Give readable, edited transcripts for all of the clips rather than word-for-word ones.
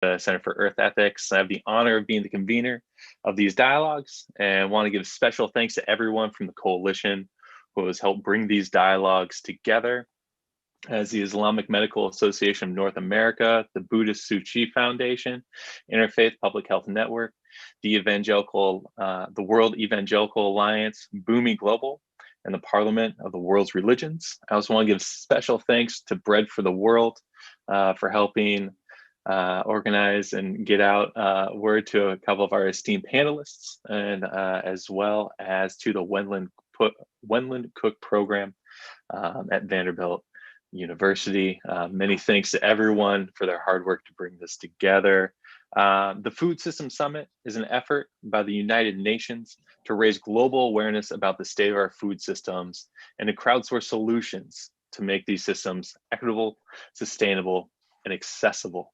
the Center for Earth Ethics. I have the honor of being the convener of these dialogues and want to give special thanks to everyone from the coalition who has helped bring these dialogues together, as the Islamic Medical Association of North America, the Buddhist Tzu Chi Foundation, Interfaith Public Health Network, the World Evangelical Alliance, Boomi Global, and the Parliament of the World's Religions. I also want to give special thanks to Bread for the World for helping organize and get out word to a couple of our esteemed panelists, and as well as to the Wendland Cook Program at Vanderbilt University. Many thanks to everyone for their hard work to bring this together. The Food System Summit is an effort by the United Nations to raise global awareness about the state of our food systems and to crowdsource solutions to make these systems equitable, sustainable, and accessible.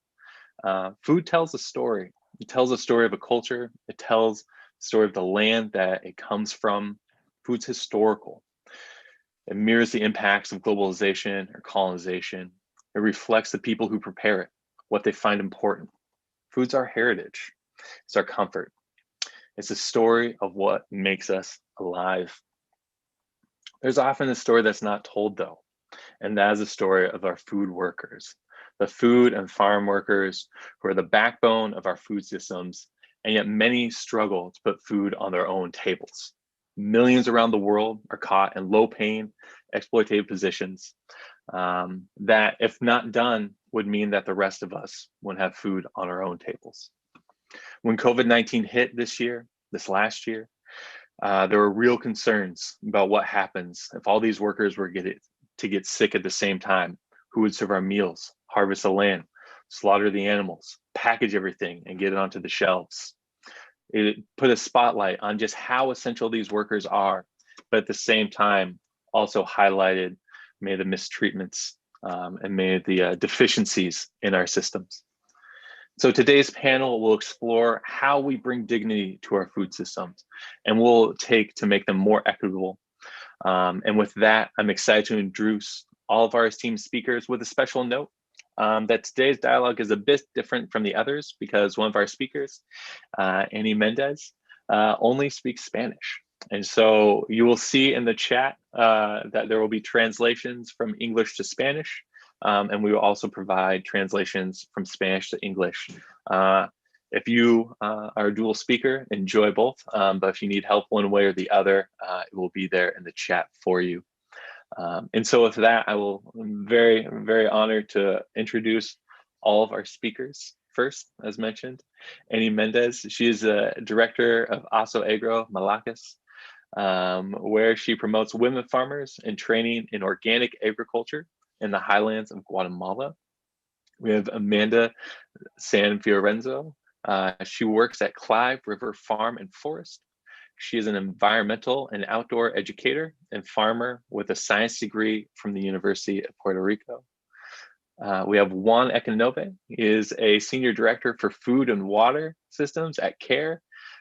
Food tells a story. It tells a story of a culture. It tells the story of the land that it comes from. Food's historical. It mirrors the impacts of globalization or colonization. It reflects the people who prepare it, what they find important. Food's our heritage. It's our comfort. It's a story of what makes us alive. There's often a story that's not told, though, and that is the story of our food workers, the food and farm workers who are the backbone of our food systems, and yet many struggle to put food on their own tables. Millions around the world are caught in low-paying, exploitative positions that, if not done, would mean that the rest of us wouldn't have food on our own tables. When COVID-19 hit this last year, there were real concerns about what happens if all these workers were to get sick at the same time. Who would serve our meals, harvest the land, slaughter the animals, package everything, and get it onto the shelves? It put a spotlight on just how essential these workers are, but at the same time also highlighted many of the mistreatments and many of the deficiencies in our systems. So today's panel will explore how we bring dignity to our food systems and what will take to make them more equitable. And with that, I'm excited to introduce all of our esteemed speakers with a special note that today's dialogue is a bit different from the others because one of our speakers, Annie Mendes, only speaks Spanish. And so you will see in the chat that there will be translations from English to Spanish, and we will also provide translations from Spanish to English. If you are a dual speaker, enjoy both, but if you need help one way or the other, it will be there in the chat for you. And so with that, I'm very, very honored to introduce all of our speakers. First, as mentioned, Annie Mendes. She is a director of Aso Agro Malacas, where she promotes women farmers and training in organic agriculture in the highlands of Guatemala. We have Amanda San Fiorenzo. She works at Clive River Farm and Forest. She is an environmental and outdoor educator and farmer with a science degree from the University of Puerto Rico. We have Juan Ecanove. He is a senior director for food and water systems at CARE,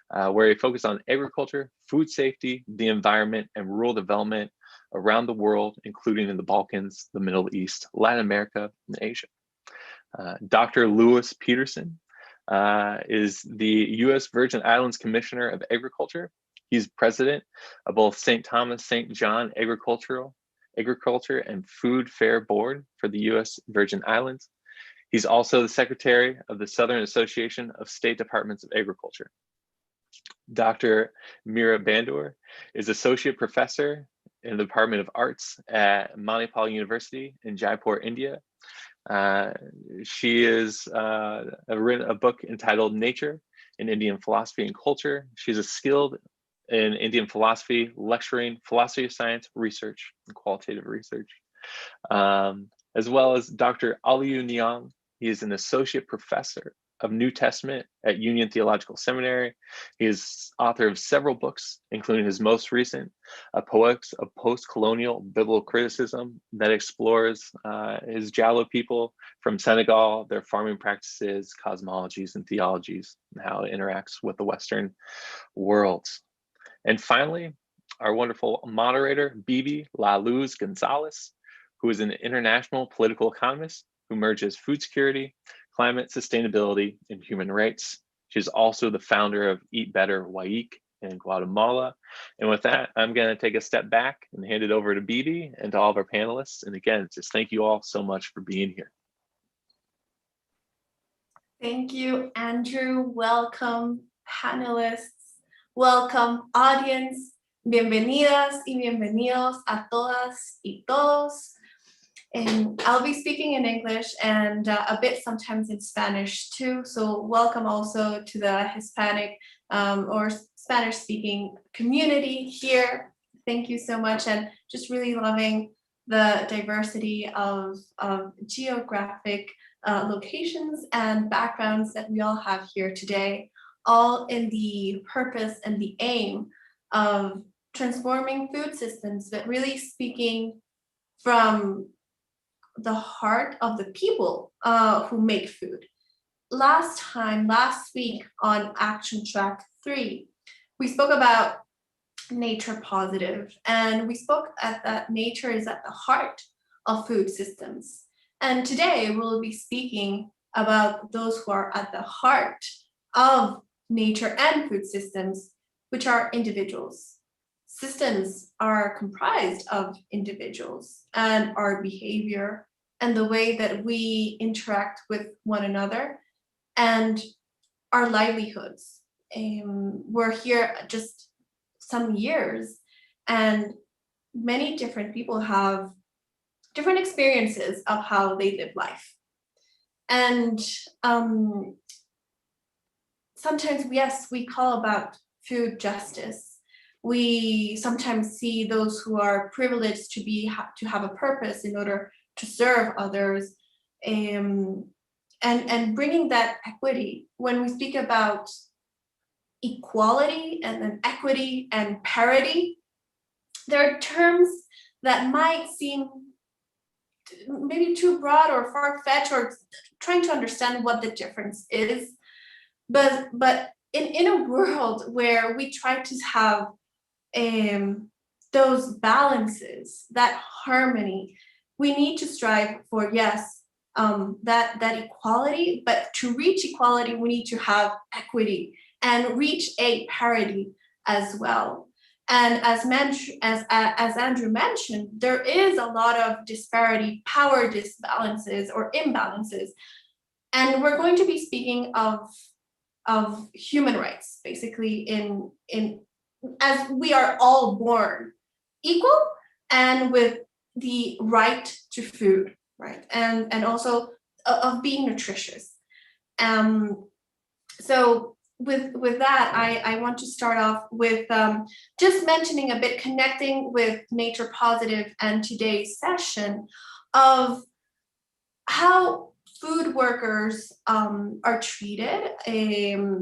where he focuses on agriculture, food safety, the environment, and rural development around the world, including in the Balkans, the Middle East, Latin America, and Asia. Dr. Louis Peterson is the U.S. Virgin Islands Commissioner of Agriculture. He's president of both St. Thomas St. John Agriculture and Food Fair Board for the U.S. Virgin Islands. He's also the secretary of the Southern Association of State Departments of Agriculture. Dr. Meera Bandur is associate professor in the Department of Arts at Manipal University in Jaipur, India. She has written a book entitled Nature in Indian Philosophy and Culture. She's a skilled in Indian philosophy, lecturing philosophy of science, research, and qualitative research. As well as Dr. Aliyu Niang. He is an associate professor of New Testament at Union Theological Seminary. He is author of several books, including his most recent, Poetics of Post-Colonial Biblical Criticism, that explores his Jalo people from Senegal, their farming practices, cosmologies, and theologies, and how it interacts with the Western world. And finally, our wonderful moderator, Bibi La Luz Gonzalez, who is an international political economist who merges food security, climate sustainability, and human rights. She's also the founder of Eat Better Waik in Guatemala. And with that, I'm going to take a step back and hand it over to Bibi and to all of our panelists. And again, just thank you all so much for being here. Thank you, Andrew. Welcome, panelists. Welcome, audience. Bienvenidas y bienvenidos a todas y todos. And I'll be speaking in English and a bit sometimes in Spanish too. So welcome also to the Hispanic or Spanish-speaking community here. Thank you so much, and just really loving the diversity of geographic locations and backgrounds that we all have here today, all in the purpose and the aim of transforming food systems, but really speaking from the heart of the people who make food. Last week on Action Track 3, we spoke about nature positive, and we spoke that nature is at the heart of food systems. And today we'll be speaking about those who are at the heart of nature and food systems, which are individuals. Systems are comprised of individuals and our behavior and the way that we interact with one another and our livelihoods. We're here just some years, and many different people have different experiences of how they live life. And sometimes, yes, we call about food justice. We sometimes see those who are privileged to have a purpose in order to serve others, and bringing that equity. When we speak about equality and then equity and parity, there are terms that might seem maybe too broad or far-fetched, or trying to understand what the difference is. But in a world where we try to have those balances, that harmony, we need to strive for, yes, that equality, but to reach equality, we need to have equity and reach a parity as well. And as Andrew mentioned, there is a lot of disparity, power disbalances or imbalances. And we're going to be speaking of human rights, basically, in as we are all born equal and with the right to food, right? And also of being nutritious. So with that, I want to start off with just mentioning a bit, connecting with Nature Positive and today's session of how food workers are treated,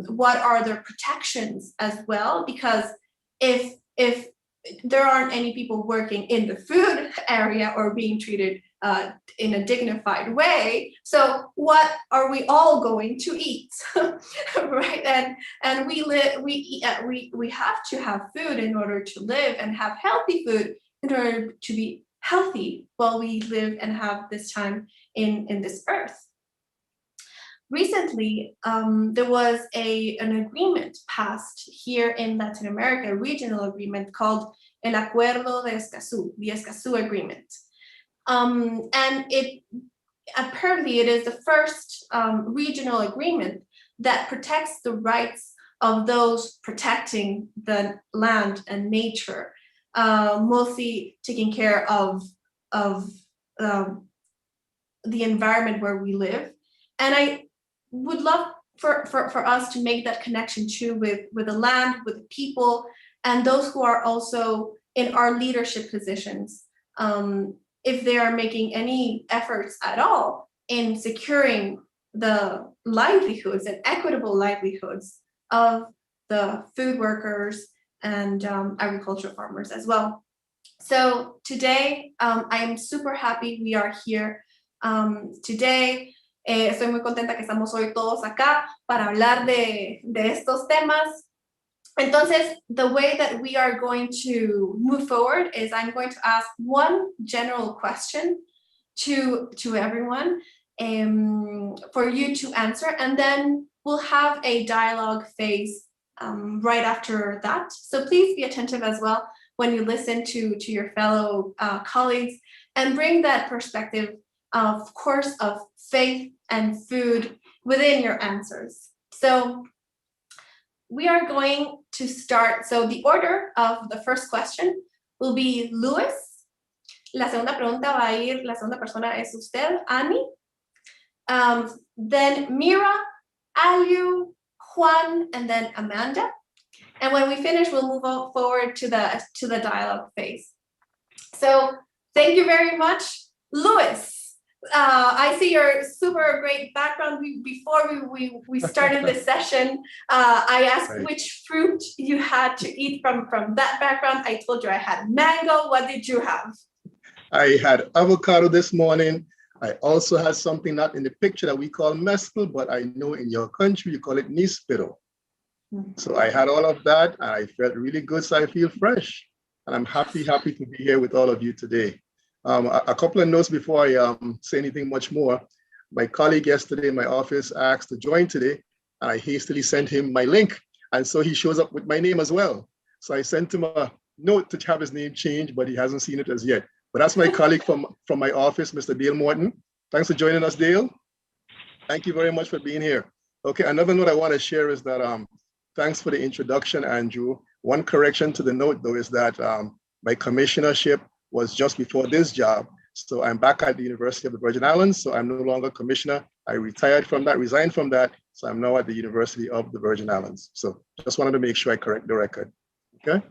what are their protections as well, because if there aren't any people working in the food area or being treated in a dignified way, so what are we all going to eat? Right? And we have to have food in order to live, and have healthy food in order to be healthy while we live and have this time in this earth. Recently, there was an agreement passed here in Latin America, a regional agreement called El Acuerdo de Escazú, the Escazú Agreement. And apparently it is the first regional agreement that protects the rights of those protecting the land and nature, mostly taking care of the environment where we live. And I would love for us to make that connection too with the land, with the people, and those who are also in our leadership positions, if they are making any efforts at all in securing the livelihoods and equitable livelihoods of the food workers and agricultural farmers as well. So today, I am super happy we are here today. Estoy muy contenta que estamos hoy todos acá para hablar de estos temas. Entonces, the way that we are going to move forward is I'm going to ask one general question to everyone, for you to answer, and then we'll have a dialogue phase right after that. So please be attentive as well when you listen to your fellow colleagues, and bring that perspective, of course, of faith and food within your answers. So we are going to start. So the order of the first question will be Luis. La segunda pregunta va a ir, la segunda persona es usted, Annie. Then Mira, Aliu, Juan, and then Amanda. And when we finish, we'll move forward to the dialogue phase. So thank you very much. Luis, I see your super great background. Before we started this session, I asked which fruit you had to eat from that background. I told you I had mango. What did you have? I had avocado this morning. I also had something not in the picture that we call mescal, but I know in your country you call it níspero. So I had all of that and I felt really good, so I feel fresh. And I'm happy to be here with all of you today. A couple of notes before I say anything much more. My colleague yesterday in my office asked to join today, and I hastily sent him my link. And so he shows up with my name as well. So I sent him a note to have his name changed, but he hasn't seen it as yet. But that's my colleague from my office, Mr. Dale Morton. Thanks for joining us, Dale. Thank you very much for being here. Okay, another note I want to share is that thanks for the introduction, Andrew. One correction to the note, though, is that my commissionership was just before this job. So I'm back at the University of the Virgin Islands, so I'm no longer commissioner. I retired from that, resigned from that, so I'm now at the University of the Virgin Islands. So just wanted to make sure I correct the record, okay?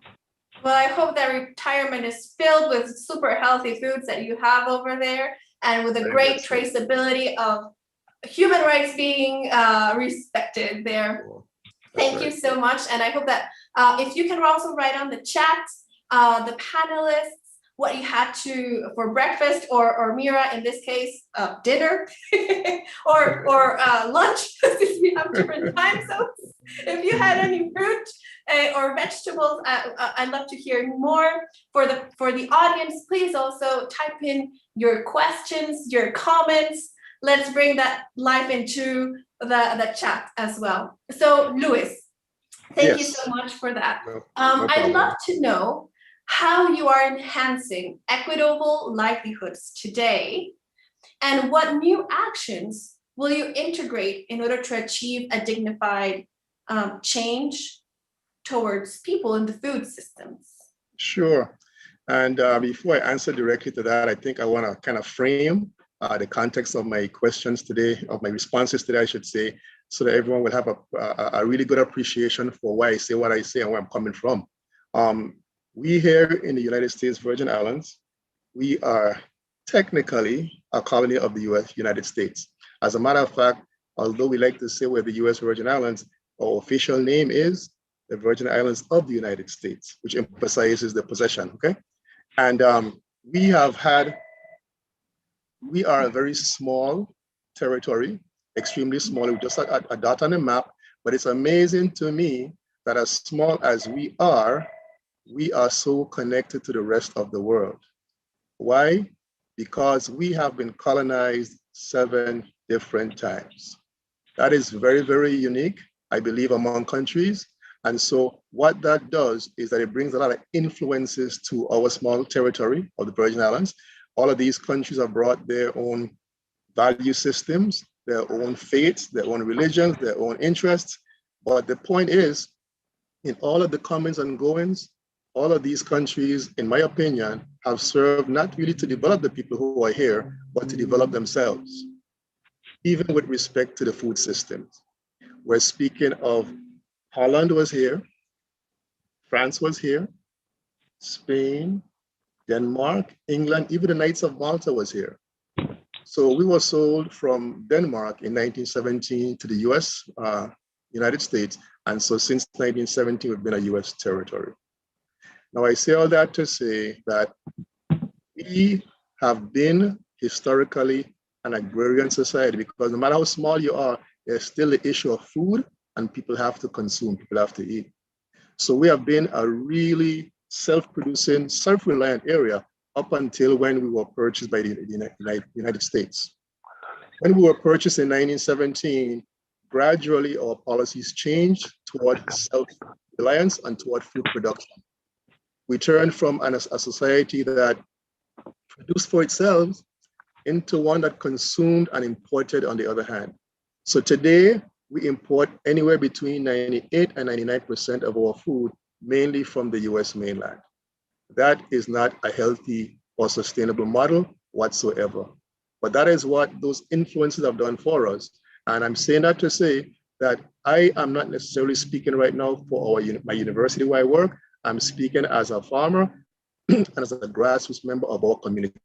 Well, I hope that retirement is filled with super healthy foods that you have over there, and with a great traceability of human rights being respected there. Thank you so much. And I hope that if you can also write on the chat, the panelists, what you had for breakfast, or Mira, in this case, dinner, or lunch, since we have different time zones. If you had any fruit or vegetables, I'd love to hear more. For the audience, please also type in your questions, your comments. Let's bring that live into the chat as well. So, Luis, thank you so much for that. No I'd love to know how you are enhancing equitable livelihoods today, and what new actions will you integrate in order to achieve a dignified change towards people in the food systems? Sure. And before I answer directly to that, I think I want to kind of frame the context of my questions today, of my responses today, I should say, so that everyone will have a really good appreciation for why I say what I say and where I'm coming from. We here in the United States Virgin Islands, we are technically a colony of the United States. As a matter of fact, although we like to say we're the US Virgin Islands, our official name is the Virgin Islands of the United States, which emphasizes the possession, okay? And we are a very small territory, extremely small. We're just a dot on the map, but it's amazing to me that as small as we are so connected to the rest of the world. Why? Because we have been colonized 7 different times. That is very, very unique, I believe, among countries. And so what that does is that it brings a lot of influences to our small territory of the Virgin Islands. All of these countries have brought their own value systems, their own faiths, their own religions, their own interests. But the point is, in all of the comings and goings, all of these countries, in my opinion, have served not really to develop the people who are here, but to develop themselves, even with respect to the food systems. We're speaking of Holland was here, France was here, Spain, Denmark, England, even the Knights of Malta was here. So we were sold from Denmark in 1917 to the US, United States. And so since 1917, we've been a US territory. Now I say all that to say that we have been historically an agrarian society, because no matter how small you are, there's still the issue of food, and people have to consume, people have to eat. So we have been a really self-producing, self-reliant area up until when we were purchased by the United States. When we were purchased in 1917, gradually our policies changed toward self-reliance and toward food production. We turned from a society that produced for itself into one that consumed and imported on the other hand. So today, we import anywhere between 98 and 99% of our food, mainly from the US mainland. That is not a healthy or sustainable model whatsoever. But that is what those influences have done for us. And I'm saying that to say that I am not necessarily speaking right now for my university where I work. I'm speaking as a farmer and as a grassroots member of our community.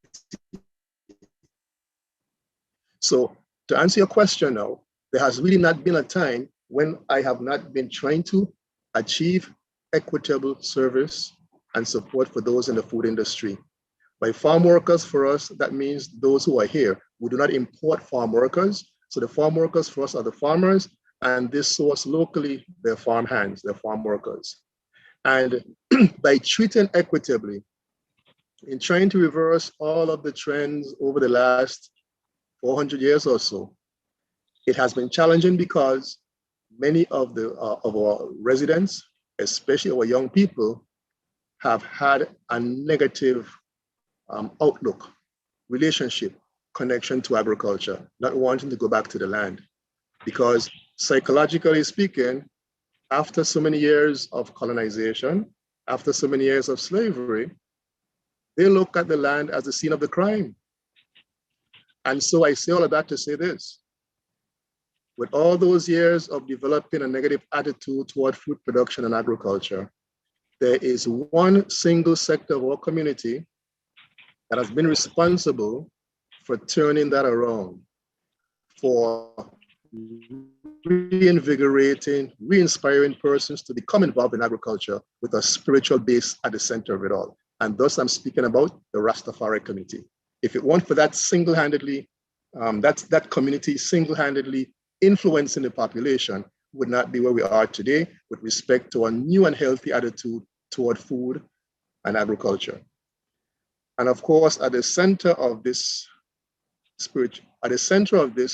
So to answer your question now, there has really not been a time when I have not been trying to achieve equitable service and support for those in the food industry. By farm workers, for us, that means those who are here. We do not import farm workers. So the farm workers for us are the farmers, and this source locally, their farm hands, their farm workers. And by treating equitably, in trying to reverse all of the trends over the last 400 years or so, it has been challenging because many of our residents, especially our young people, have had a negative outlook, relationship, connection to agriculture, not wanting to go back to the land. Because psychologically speaking, after so many years of colonization, after so many years of slavery, they look at the land as the scene of the crime. And so I say all of that to say this. With all those years of developing a negative attitude toward food production and agriculture, there is one single sector of our community that has been responsible for turning that around, for reinvigorating, re-inspiring persons to become involved in agriculture with a spiritual base at the center of it all. And thus I'm speaking about the Rastafari community. If it weren't for that single-handedly, that community single-handedly influencing the population, would not be where we are today with respect to a new and healthy attitude toward food and agriculture. And of course, at the center of this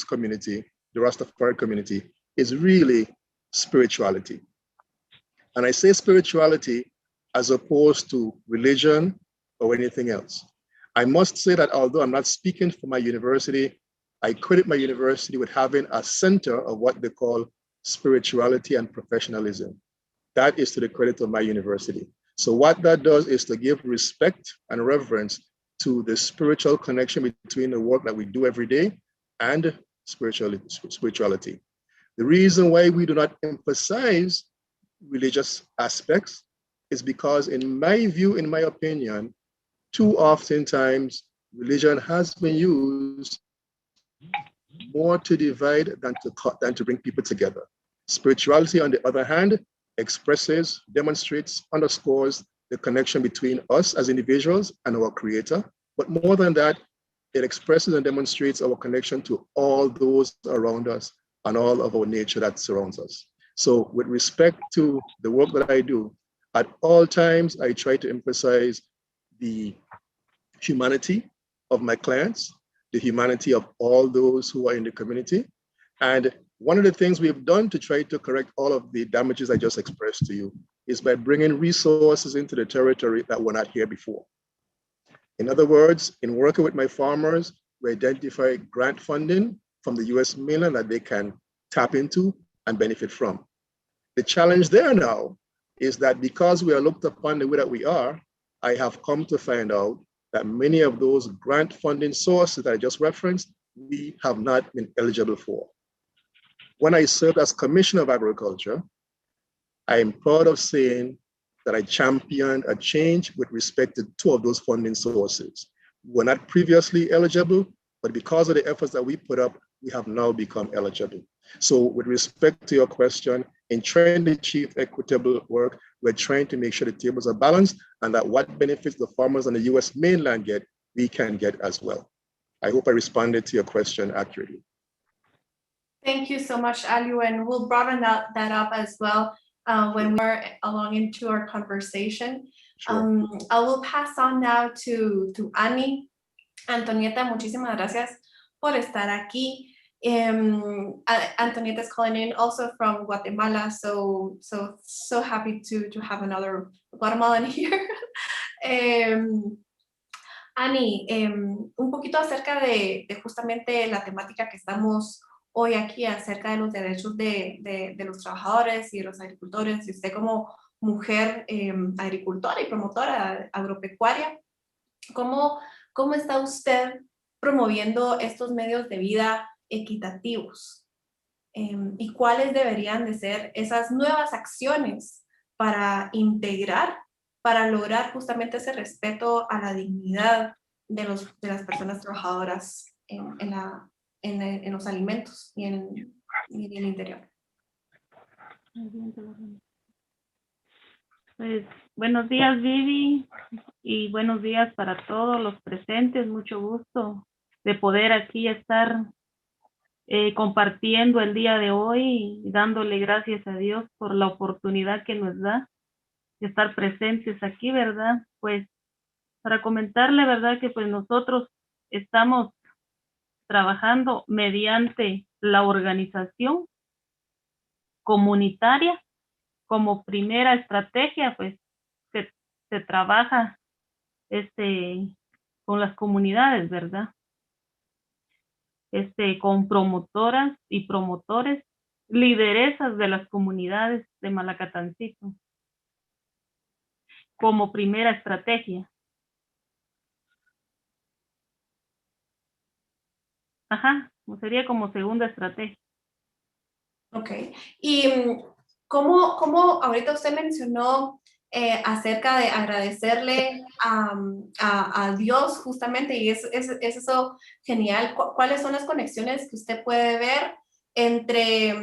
community, the Rastafari community, is really spirituality. And I say spirituality as opposed to religion or anything else. I must say that although I'm not speaking for my university, I credit my university with having a center of what they call spirituality and professionalism. That is to the credit of my university. So what that does is to give respect and reverence to the spiritual connection between the work that we do every day and spirituality. The reason why we do not emphasize religious aspects is because, in my view, in my opinion, too often times religion has been used more to divide than to bring people together. Spirituality, on the other hand, expresses, demonstrates, underscores the connection between us as individuals and our Creator. But more than that, it expresses and demonstrates our connection to all those around us and all of our nature that surrounds us. So with respect to the work that I do, at all times, I try to emphasize the humanity of my clients, the humanity of all those who are in the community. And one of the things we've done to try to correct all of the damages I just expressed to you is by bringing resources into the territory that were not here before. In other words, in working with my farmers, we identify grant funding from the US mainland that they can tap into and benefit from. The challenge there now is that because we are looked upon the way that we are, I have come to find out that many of those grant funding sources that I just referenced, we have not been eligible for. When I served as Commissioner of Agriculture, I am proud of saying that I championed a change with respect to two of those funding sources. We were not previously eligible, but because of the efforts that we put up, we have now become eligible. So with respect to your question, in trying to achieve equitable work, we're trying to make sure the tables are balanced and that what benefits the farmers on the US mainland get, we can get as well. I hope I responded to your question accurately. Thank you so much, Aliu, and we'll broaden that up as well when we're along into our conversation. Sure. I will pass on now to Annie. Antonieta, muchísimas gracias por estar aquí. Antonietta is calling in also from Guatemala, so happy to have another Guatemalan here. Ani, un poquito acerca de justamente la temática que estamos hoy aquí, acerca de los derechos de los trabajadores y de los agricultores, y usted como mujer agricultora y promotora agropecuaria, ¿cómo está usted promoviendo estos medios de vida equitativos? ¿Y cuáles deberían de ser esas nuevas acciones para integrar, para lograr justamente ese respeto a la dignidad de las personas trabajadoras en los alimentos y en el interior? Pues, buenos días, Vivi, y buenos días para todos los presentes. Mucho gusto de poder aquí estar compartiendo el día de hoy y dándole gracias a Dios por la oportunidad que nos da de estar presentes aquí, ¿verdad? Pues para comentarle, ¿verdad? Que pues nosotros estamos trabajando mediante la organización comunitaria como primera estrategia, pues se trabaja con las comunidades, ¿verdad? Con promotoras y promotores, lideresas de las comunidades de Malacatancito, como primera estrategia. Ajá, sería como segunda estrategia. Ok, y ¿cómo ahorita usted mencionó acerca de agradecerle a Dios justamente, y es eso genial? ¿Cuáles son las conexiones que usted puede ver entre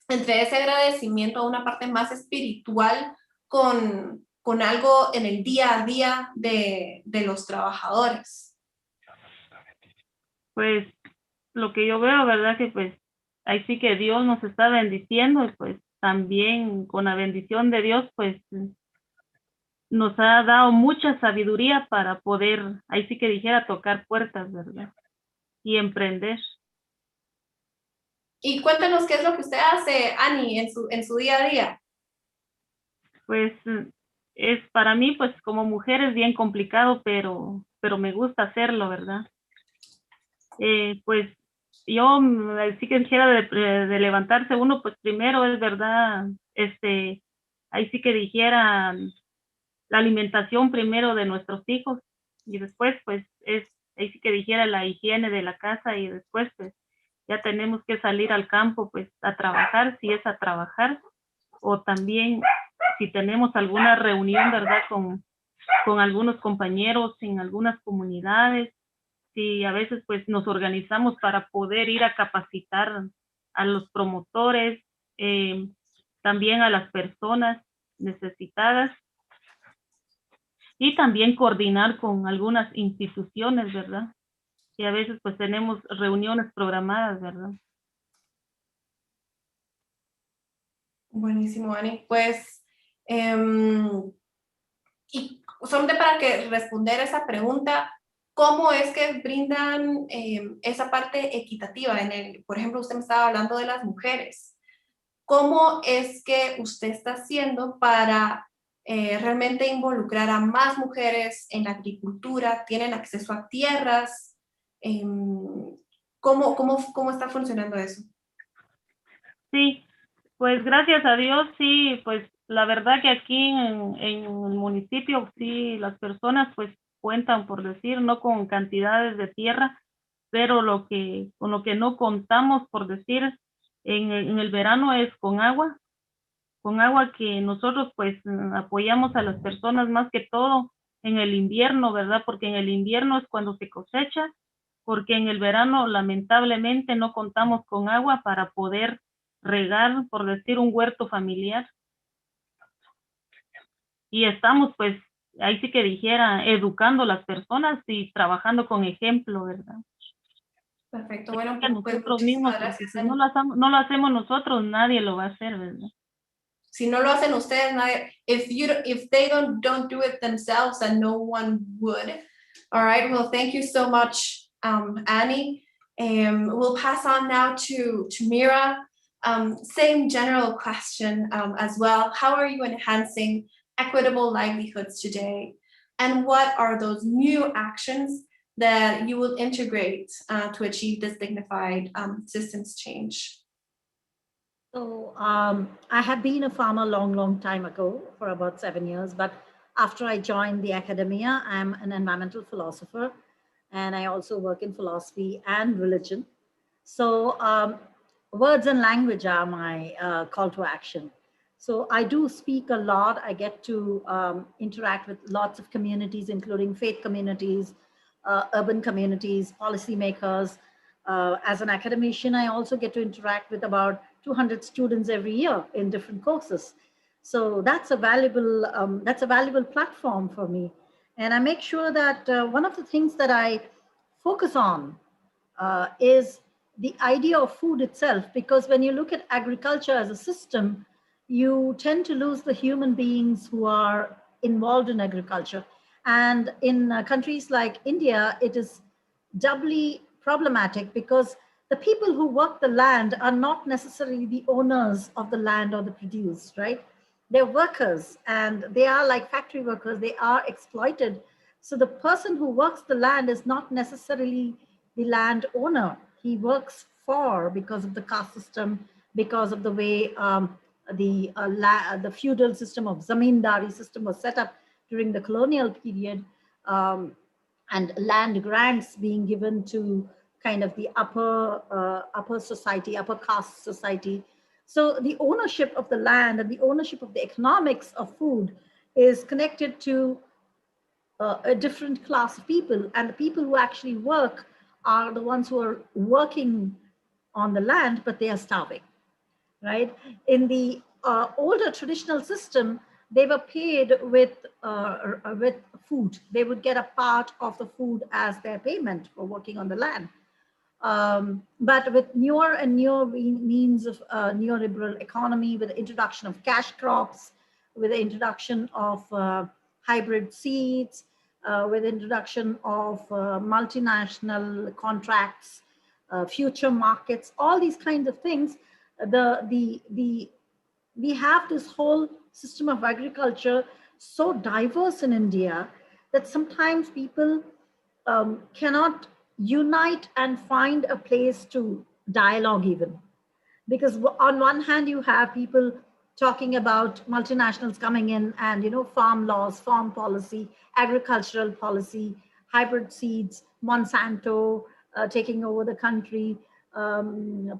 ese agradecimiento a una parte más espiritual con algo en el día a día de los trabajadores? Pues lo que yo veo, ¿verdad? Que pues ahí sí que Dios nos está bendiciendo, y pues también con la bendición de Dios, pues nos ha dado mucha sabiduría para poder, ahí sí que dijera, tocar puertas, ¿verdad? Y emprender. Y cuéntanos qué es lo que usted hace, Ani, en su día a día. Pues es para mí, pues como mujer es bien complicado, pero me gusta hacerlo, ¿verdad? Pues yo sí que dijera de levantarse uno, pues primero es verdad, ahí sí que dijera la alimentación primero de nuestros hijos, y después pues ahí sí que dijera la higiene de la casa, y después pues ya tenemos que salir al campo pues a trabajar, si es a trabajar, o también si tenemos alguna reunión, ¿verdad? Con algunos compañeros en algunas comunidades, si a veces pues nos organizamos para poder ir a capacitar a los promotores, también a las personas necesitadas, y también coordinar con algunas instituciones, ¿verdad? Y a veces pues tenemos reuniones programadas, ¿verdad? Buenísimo, Ani. Pues, y solamente para que responder esa pregunta, ¿cómo es que brindan esa parte equitativa? Por ejemplo, usted me estaba hablando de las mujeres. ¿Cómo es que usted está haciendo para realmente involucrar a más mujeres en la agricultura? ¿Tienen acceso a tierras? ¿Cómo está funcionando eso? Sí, pues gracias a Dios, sí, pues la verdad que aquí en el municipio, sí, las personas pues cuentan, por decir, no con cantidades de tierra, pero con lo que no contamos, por decir, en el verano es con agua que nosotros pues apoyamos a las personas más que todo en el invierno, ¿verdad? Porque en el invierno es cuando se cosecha, porque en el verano lamentablemente no contamos con agua para poder regar, por decir, un huerto familiar. Y estamos pues, ahí sí que dijera, educando a las personas y trabajando con ejemplo, ¿verdad? Perfecto, bueno, Que pues nosotros mismos, muchísimas porque gracias. si no lo hacemos nosotros, nadie lo va a hacer, ¿verdad? Si no lo hacen ustedes, nadie, if they don't do it themselves, then no one would. All right, well, thank you so much, Annie. We'll pass on now to Mira. Same general question as well. How are you enhancing equitable livelihoods today? And what are those new actions that you will integrate to achieve this dignified systems change? So I have been a farmer long time ago, for about 7 years, but after I joined the academia, I'm an environmental philosopher, and I also work in philosophy and religion. So words and language are my call to action. So I do speak a lot. I get to interact with lots of communities, including faith communities, urban communities, policymakers. As an academician, I also get to interact with about 200 students every year in different courses. So that's a valuable platform for me. And I make sure that one of the things that I focus on is the idea of food itself, because when you look at agriculture as a system, you tend to lose the human beings who are involved in agriculture. And in countries like India, it is doubly problematic because the people who work the land are not necessarily the owners of the land or the produce, right? They're workers, and they are like factory workers. They are exploited. So the person who works the land is not necessarily the land owner. He works for, because of the caste system, because of the way the feudal system of zamindari system was set up during the colonial period, and land grants being given to kind of the upper society, upper caste society. So the ownership of the land and the ownership of the economics of food is connected to a different class of people, and the people who actually work are the ones who are working on the land, but they are starving, right? In the older traditional system, they were paid with food. They would get a part of the food as their payment for working on the land. But with newer and newer means of neoliberal economy, with the introduction of cash crops, with the introduction of hybrid seeds, with the introduction of multinational contracts, future markets, all these kinds of things, we have this whole system of agriculture so diverse in India that sometimes people cannot unite and find a place to dialogue even. Because on one hand, you have people talking about multinationals coming in and, farm laws, farm policy, agricultural policy, hybrid seeds, Monsanto taking over the country,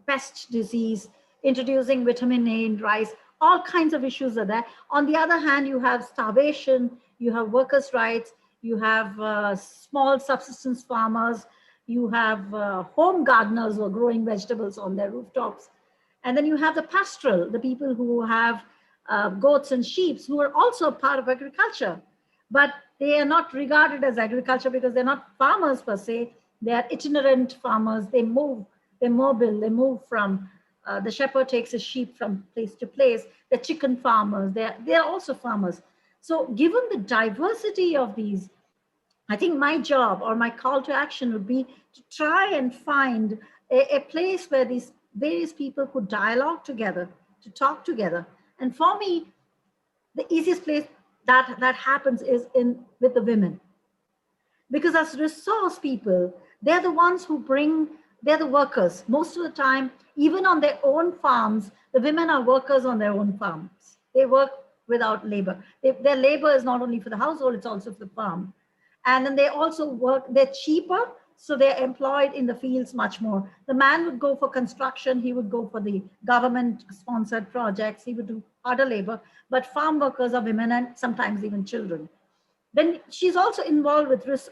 pest disease, introducing vitamin A in rice, all kinds of issues are there. On the other hand, you have starvation, you have workers' rights, you have small subsistence farmers, you have home gardeners who are growing vegetables on their rooftops. And then you have the pastoral, the people who have goats and sheep, who are also part of agriculture, but they are not regarded as agriculture because they're not farmers per se. They are itinerant farmers. They're mobile. They move from, the shepherd takes his sheep from place to place. The chicken farmers, they're also farmers. So given the diversity of these, I think my job or my call to action would be to try and find a place where these various people could dialogue together, to talk together. And for me, the easiest place that happens is with the women. Because as resource people, they're the ones who they're the workers. Most of the time, even on their own farms, the women are workers on their own farms. They work without labor. Their labor is not only for the household, it's also for the farm. And then they also work, they're cheaper, so they're employed in the fields much more. The man would go for construction, he would go for the government-sponsored projects, he would do harder labor, but farm workers are women and sometimes even children. Then she's also involved with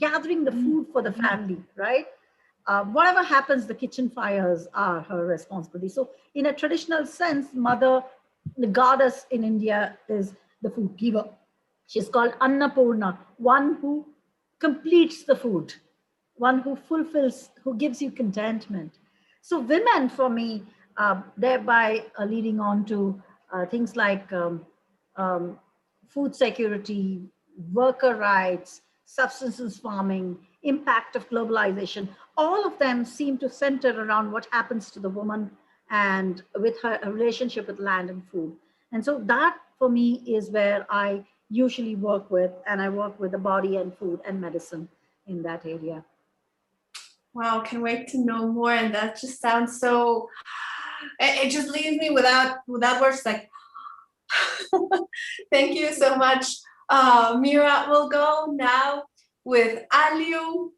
gathering the food for the family, right? Whatever happens, the kitchen fires are her responsibility. So in a traditional sense, mother, the goddess in India, is the food giver. She's called Annapurna, one who completes the food, one who fulfills, who gives you contentment. So women, for me, thereby leading on to things like food security, worker rights, subsistence farming, impact of globalization, all of them seem to center around what happens to the woman and with her relationship with land and food. And so that for me is where I usually work with, and I work with the body and food and medicine in that area. Wow, can wait to know more. And that just sounds so, it just leaves me without words, like, thank you so much. Mira, we'll go now with Aliu.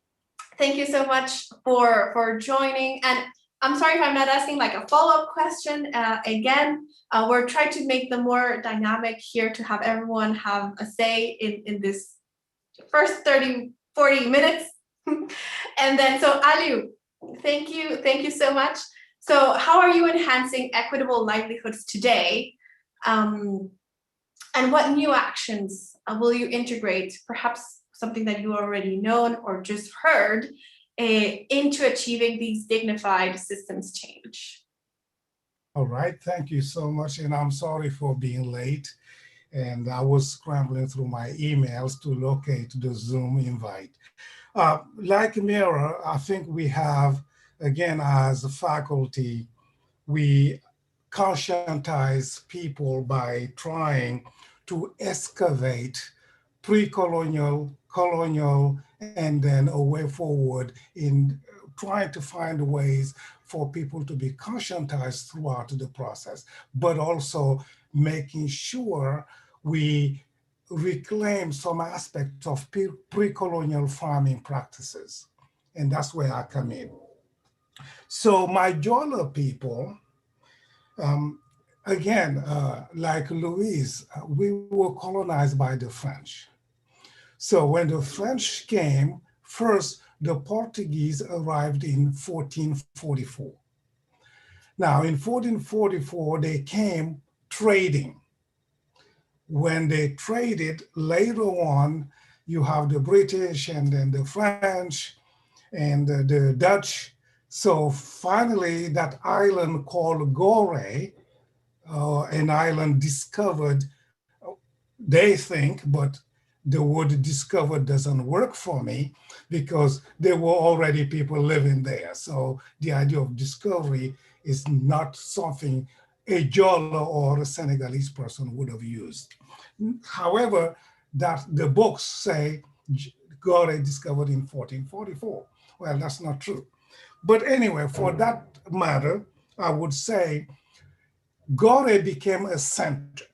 Thank you so much for joining. And I'm sorry if I'm not asking like a follow-up question. Again, we're trying to make them more dynamic here to have everyone have a say in this first 30, 40 minutes. And then, so Aliu, thank you so much. So how are you enhancing equitable livelihoods today? And what new actions will you integrate, perhaps something that you already known or just heard, into achieving these dignified systems change? All right, thank you so much. And I'm sorry for being late. And I was scrambling through my emails to locate the Zoom invite. Like Mira, I think we have, again, as a faculty, we conscientize people by trying to excavate pre-colonial, colonial, and then a way forward in trying to find ways for people to be conscientized throughout the process, but also making sure we reclaim some aspects of pre-colonial farming practices. And that's where I come in. So my Jola people, again, like Louise, we were colonized by the French. So when the French came, first, the Portuguese arrived in 1444. Now, in 1444, they came trading. When they traded, later on, you have the British and then the French and the Dutch. So finally, that island called Gore, an island discovered, they think, but the word discovered doesn't work for me because there were already people living there. So the idea of discovery is not something a Jola or a Senegalese person would have used. However, that the books say Gore discovered in 1444. Well, that's not true. But anyway, for that matter, I would say Gore became a center.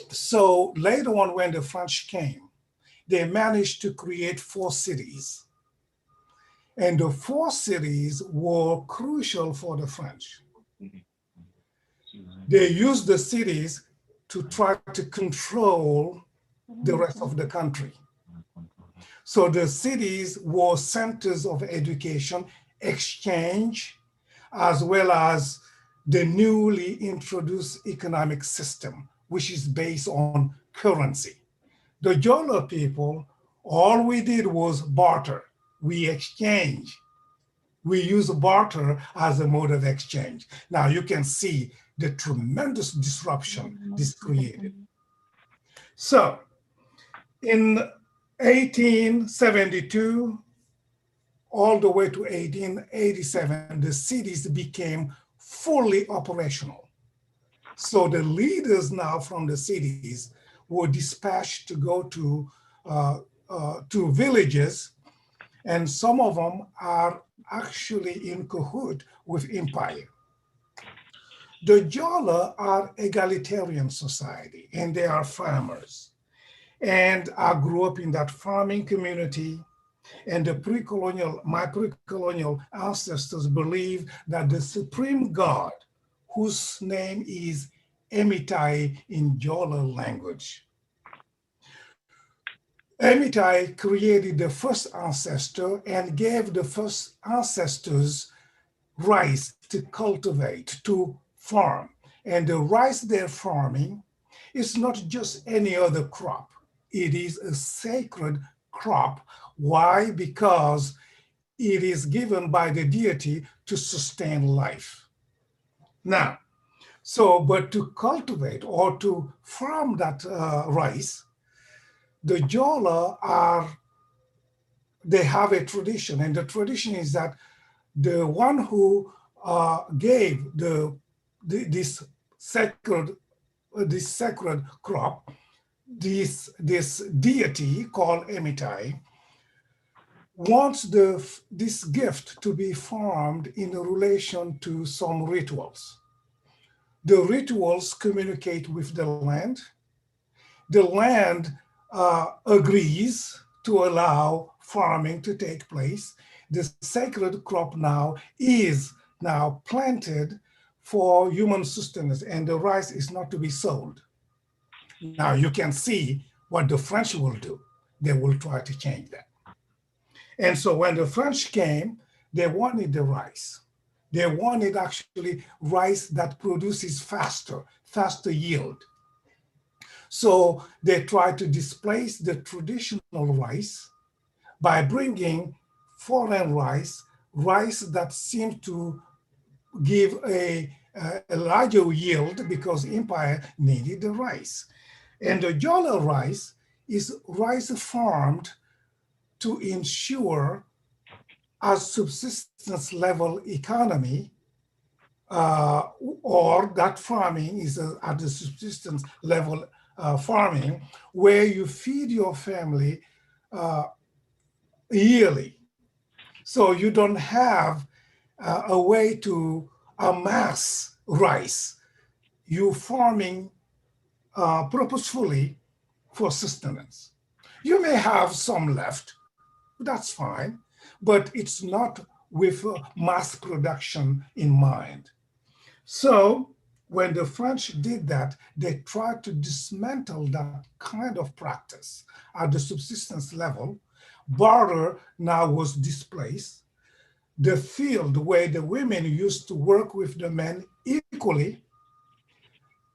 So later on, when the French came, they managed to create 4 cities. And the 4 cities were crucial for the French. They used the cities to try to control the rest of the country. So the cities were centers of education, exchange, as well as the newly introduced economic system, which is based on currency. The Jola people, all we did was barter. We exchange. We use barter as a mode of exchange. Now you can see the tremendous disruption this created. So in 1872, all the way to 1887, the cities became fully operational. So the leaders now from the cities were dispatched to go to villages, and some of them are actually in cahoot with empire. The Jola are egalitarian society, and they are farmers. And I grew up in that farming community, and my pre-colonial ancestors believed that the supreme God, whose name is Emitai in Jola language, Emitai created the first ancestor and gave the first ancestors rice to cultivate, to farm. And the rice they're farming is not just any other crop. It is a sacred crop. Why? Because it is given by the deity to sustain life. Now, but to cultivate or to farm that rice, the Jola are they have a tradition, and the tradition is that the one who gave this sacred crop, this deity called Amitai, wants this gift to be farmed in relation to some rituals. The rituals communicate with the land. The land agrees to allow farming to take place. The sacred crop now is planted for human sustenance, and the rice is not to be sold. Now you can see what the French will do. They will try to change that. And so when the French came, they wanted the rice. They wanted actually rice that produces faster yield. So they tried to displace the traditional rice by bringing foreign rice that seemed to give a larger yield because empire needed the rice. And the Jola rice is rice farmed to ensure a subsistence level economy, or that farming is at the subsistence level farming, where you feed your family yearly. So you don't have a way to amass rice. You're farming purposefully for sustenance. You may have some left, that's fine, but it's not with mass production in mind. So when the French did that, they tried to dismantle that kind of practice at the subsistence level. Barter now was displaced. The field where the women used to work with the men equally,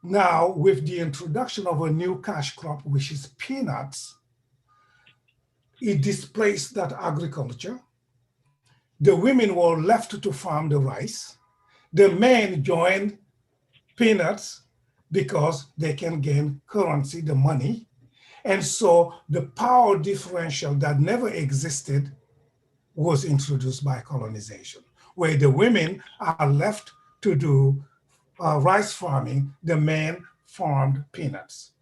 now with the introduction of a new cash crop, which is peanuts, it displaced that agriculture. The women were left to farm the rice. The men joined peanuts because they can gain currency, the money. And so the power differential that never existed was introduced by colonization, where the women are left to do rice farming, the men farmed peanuts.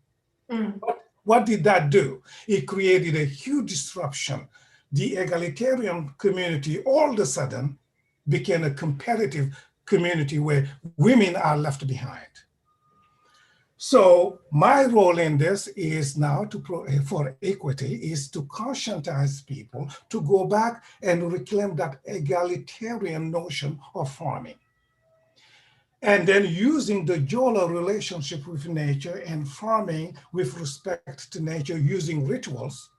What did that do? It created a huge disruption. The egalitarian community all of a sudden became a competitive community where women are left behind. So my role in this is now for equity is to conscientize people to go back and reclaim that egalitarian notion of farming. And then using the Jola relationship with nature and farming with respect to nature using rituals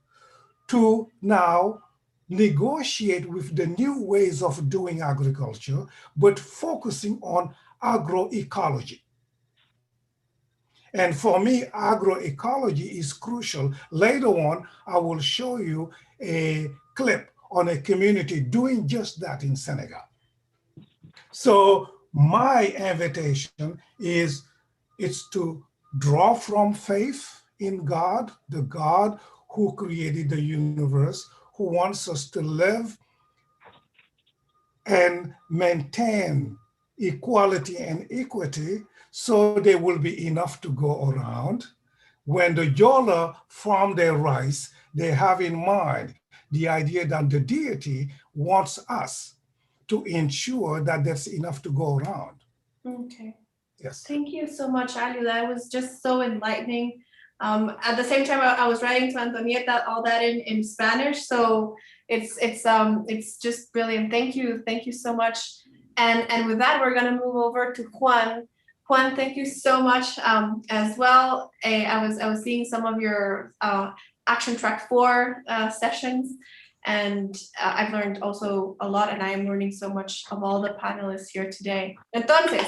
to now negotiate with the new ways of doing agriculture, but focusing on agroecology. And for me, agroecology is crucial. Later on, I will show you a clip on a community doing just that in Senegal. So my invitation is to draw from faith in God, the God who created the universe, who wants us to live and maintain equality and equity, so there will be enough to go around. When the Jola farm their rice, they have in mind the idea that the deity wants us to ensure that there's enough to go around. Okay. Yes. Thank you so much, Ali. That was just so enlightening. At the same time, I was writing to Antonieta all that in Spanish, so it's just brilliant. Thank you so much. And with that, we're gonna move over to Juan. Juan, thank you so much as well. I was seeing some of your Action Track 4 sessions, and I've learned also a lot, and I am learning so much of all the panelists here today. Entonces,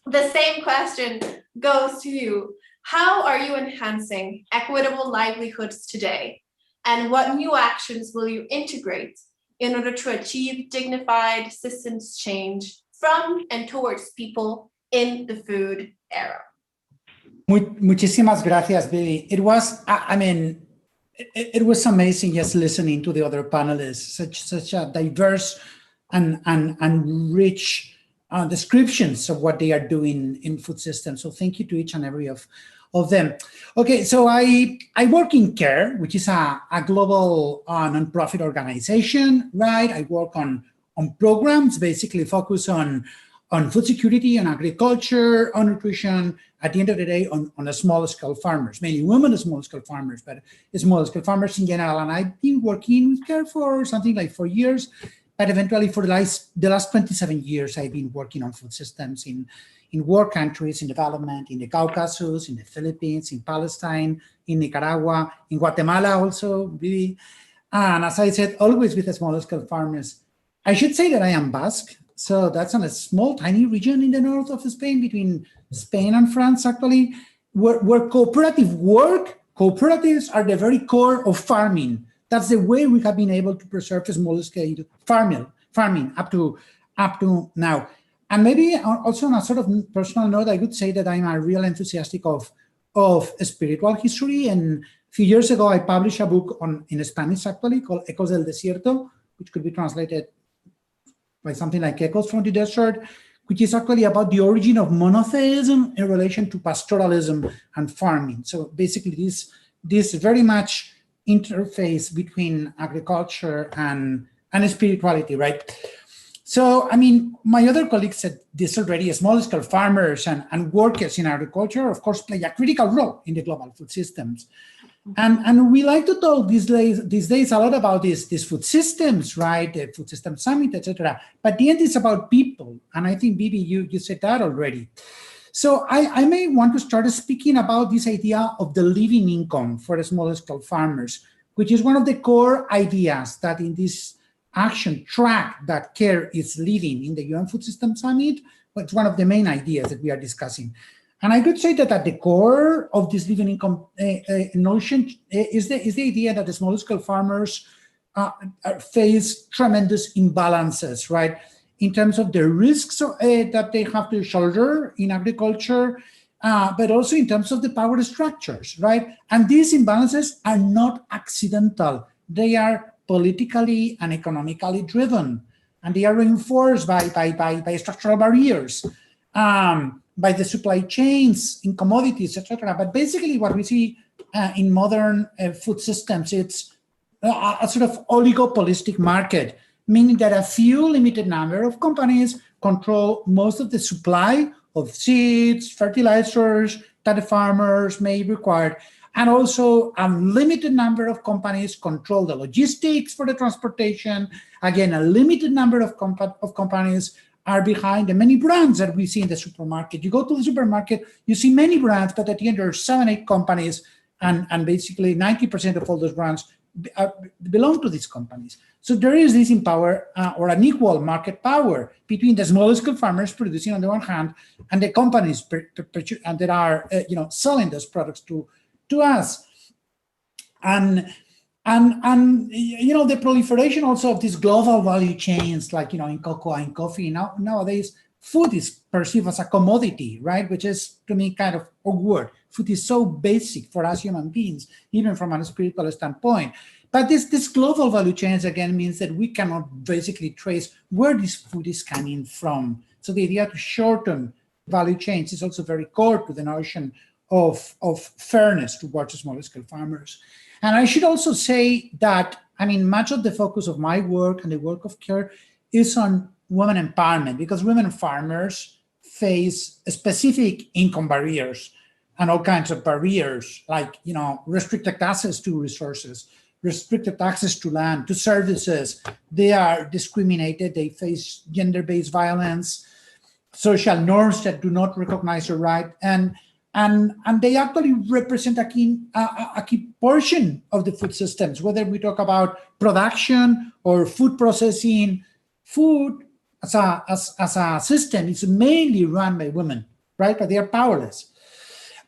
the same question goes to you. How are you enhancing equitable livelihoods today? And what new actions will you integrate in order to achieve dignified systems change from and towards people in the food era? Muchísimas gracias, Billy. It was, I mean, it was amazing just listening to the other panelists, such a diverse and rich descriptions of what they are doing in food systems. So thank you to each and every of them. Okay, so I work in CARE, which is a global nonprofit organization, right? I work on programs basically focus on food security, on agriculture, on nutrition, at the end of the day, on the small scale farmers, mainly women are small scale farmers, but small scale farmers in general. And I've been working with CARE for something like 4 years, but eventually for the last 27 years, I've been working on food systems in war countries, in development, in the Caucasus, in the Philippines, in Palestine, in Nicaragua, in Guatemala also, really. And as I said, always with the small scale farmers. I should say that I am Basque. So that's in a small, tiny region in the north of Spain, between Spain and France, actually, where cooperative work. Cooperatives are the very core of farming. That's the way we have been able to preserve small-scale farming up to now. And maybe also on a sort of personal note, I would say that I'm a real enthusiastic of spiritual history. And a few years ago, I published a book in Spanish, actually, called Ecos del Desierto, which could be translated by something like Echoes from the Desert, which is actually about the origin of monotheism in relation to pastoralism and farming. So basically, this very much interface between agriculture and spirituality, right? So, I mean, my other colleagues said this already, small-scale farmers and workers in agriculture, of course, play a critical role in the global food systems. And we like to talk these days a lot about these food systems, right? The Food System Summit, etc. But the end is about people. And I think, Bibi, you said that already. So I may want to start speaking about this idea of the living income for the small-scale farmers, which is one of the core ideas that in this action track that CARE is leading in the UN Food System Summit, but it's one of the main ideas that we are discussing. And I could say that at the core of this living income notion is the idea that the small-scale farmers face tremendous imbalances, right? In terms of the risks that they have to shoulder in agriculture, but also in terms of the power structures, right? And these imbalances are not accidental. They are politically and economically driven, and they are reinforced by structural barriers, by the supply chains in commodities, etc. But basically what we see in modern food systems, it's a sort of oligopolistic market, meaning that a few limited number of companies control most of the supply of seeds, fertilizers that the farmers may require. And also a limited number of companies control the logistics for the transportation. Again, a limited number of companies are behind the many brands that we see in the supermarket. You go to the supermarket, you see many brands, but at the end there are 7, 8 companies, and basically 90% of all those brands belong to these companies. So there is this power or unequal market power between the small-scale farmers producing on the one hand and the companies that are selling those products to us. And the proliferation also of these global value chains, like in cocoa and coffee. Nowadays, food is perceived as a commodity, right? Which is, to me, kind of a word. Food is so basic for us human beings, even from a spiritual standpoint. But this global value chains, again, means that we cannot basically trace where this food is coming from. So the idea to shorten value chains is also very core to the notion of fairness towards small-scale farmers. And I should also say that, much of the focus of my work and the work of CARE is on women empowerment, because women farmers face specific income barriers and all kinds of barriers, like, restricted access to resources, restricted access to land, to services. They are discriminated. They face gender-based violence, social norms that do not recognize their right, and they actually represent a key portion of the food systems, whether we talk about production or food processing. Food as a system is mainly run by women, right? But they are powerless.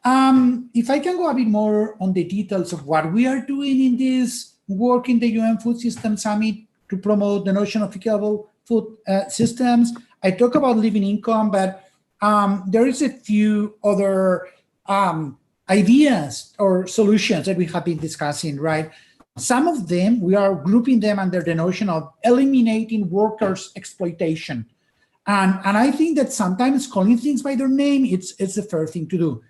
If I can go a bit more on the details of what we are doing in this work in the UN Food System Summit to promote the notion of equitable food systems, I talk about living income, but there is a few other ideas or solutions that we have been discussing, right? Some of them, we are grouping them under the notion of eliminating workers' exploitation. And I think that sometimes calling things by their name, it's the fair thing to do.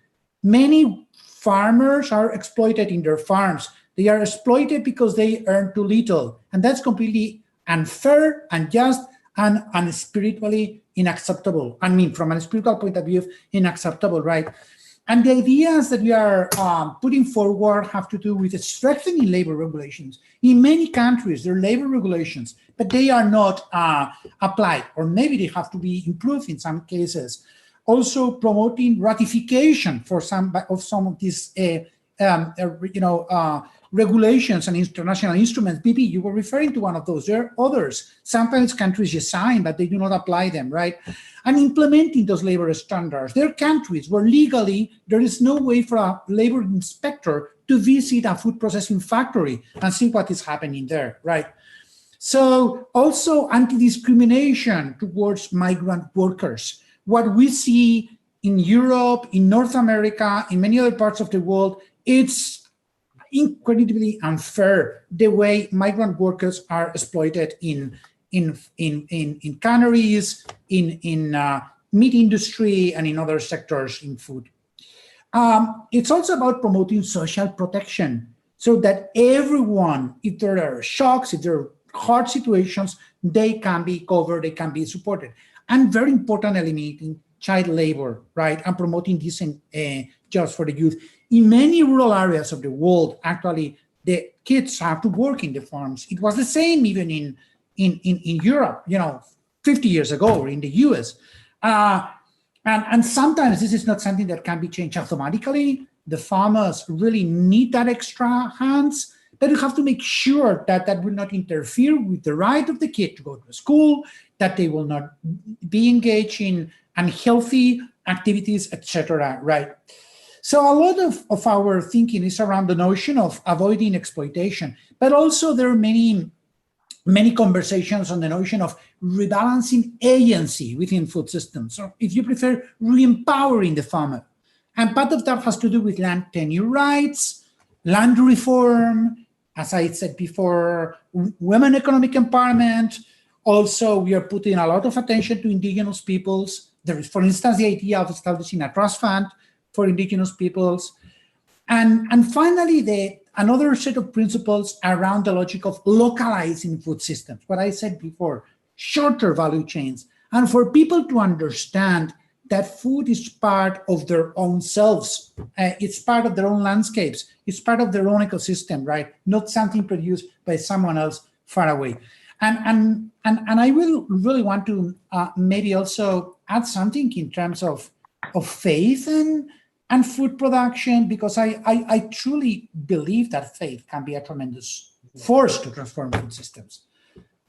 Many farmers are exploited in their farms. They are exploited because they earn too little. And that's completely unfair, unjust, and spiritually unacceptable. I mean, from a spiritual point of view, unacceptable, right? And the ideas that we are putting forward have to do with strengthening labor regulations. In many countries, there are labor regulations, but they are not applied, or maybe they have to be improved in some cases. Also promoting ratification for some of these regulations and international instruments. Bibi, you were referring to one of those. There are others. Sometimes countries just sign, but they do not apply them, right? And implementing those labor standards. There are countries where legally there is no way for a labor inspector to visit a food processing factory and see what is happening there, right? So also anti-discrimination towards migrant workers. What we see in Europe, in North America, in many other parts of the world, it's incredibly unfair the way migrant workers are exploited in canneries, in meat industry, and in other sectors in food. It's also about promoting social protection so that everyone, if there are shocks, if there are hard situations, they can be covered, they can be supported. And very important, eliminating child labor, right? And promoting decent jobs for the youth. In many rural areas of the world, actually, the kids have to work in the farms. It was the same even in Europe, 50 years ago, or in the US. And sometimes this is not something that can be changed automatically. The farmers really need that extra hands, but you have to make sure that that will not interfere with the right of the kid to go to school, that they will not be engaged in unhealthy activities, etc., right? So a lot of our thinking is around the notion of avoiding exploitation, but also there are many conversations on the notion of rebalancing agency within food systems, or if you prefer, re-empowering the farmer. And part of that has to do with land tenure rights, land reform, as I said before, women economic empowerment. Also, we are putting a lot of attention to indigenous peoples. There is, for instance, the idea of establishing a trust fund for indigenous peoples. And finally, another set of principles around the logic of localizing food systems. What I said before, shorter value chains. And for people to understand that food is part of their own selves. It's part of their own landscapes. It's part of their own ecosystem, right? Not something produced by someone else far away. And I will really want to maybe also add something in terms of faith and food production, because I truly believe that faith can be a tremendous force to transform food systems.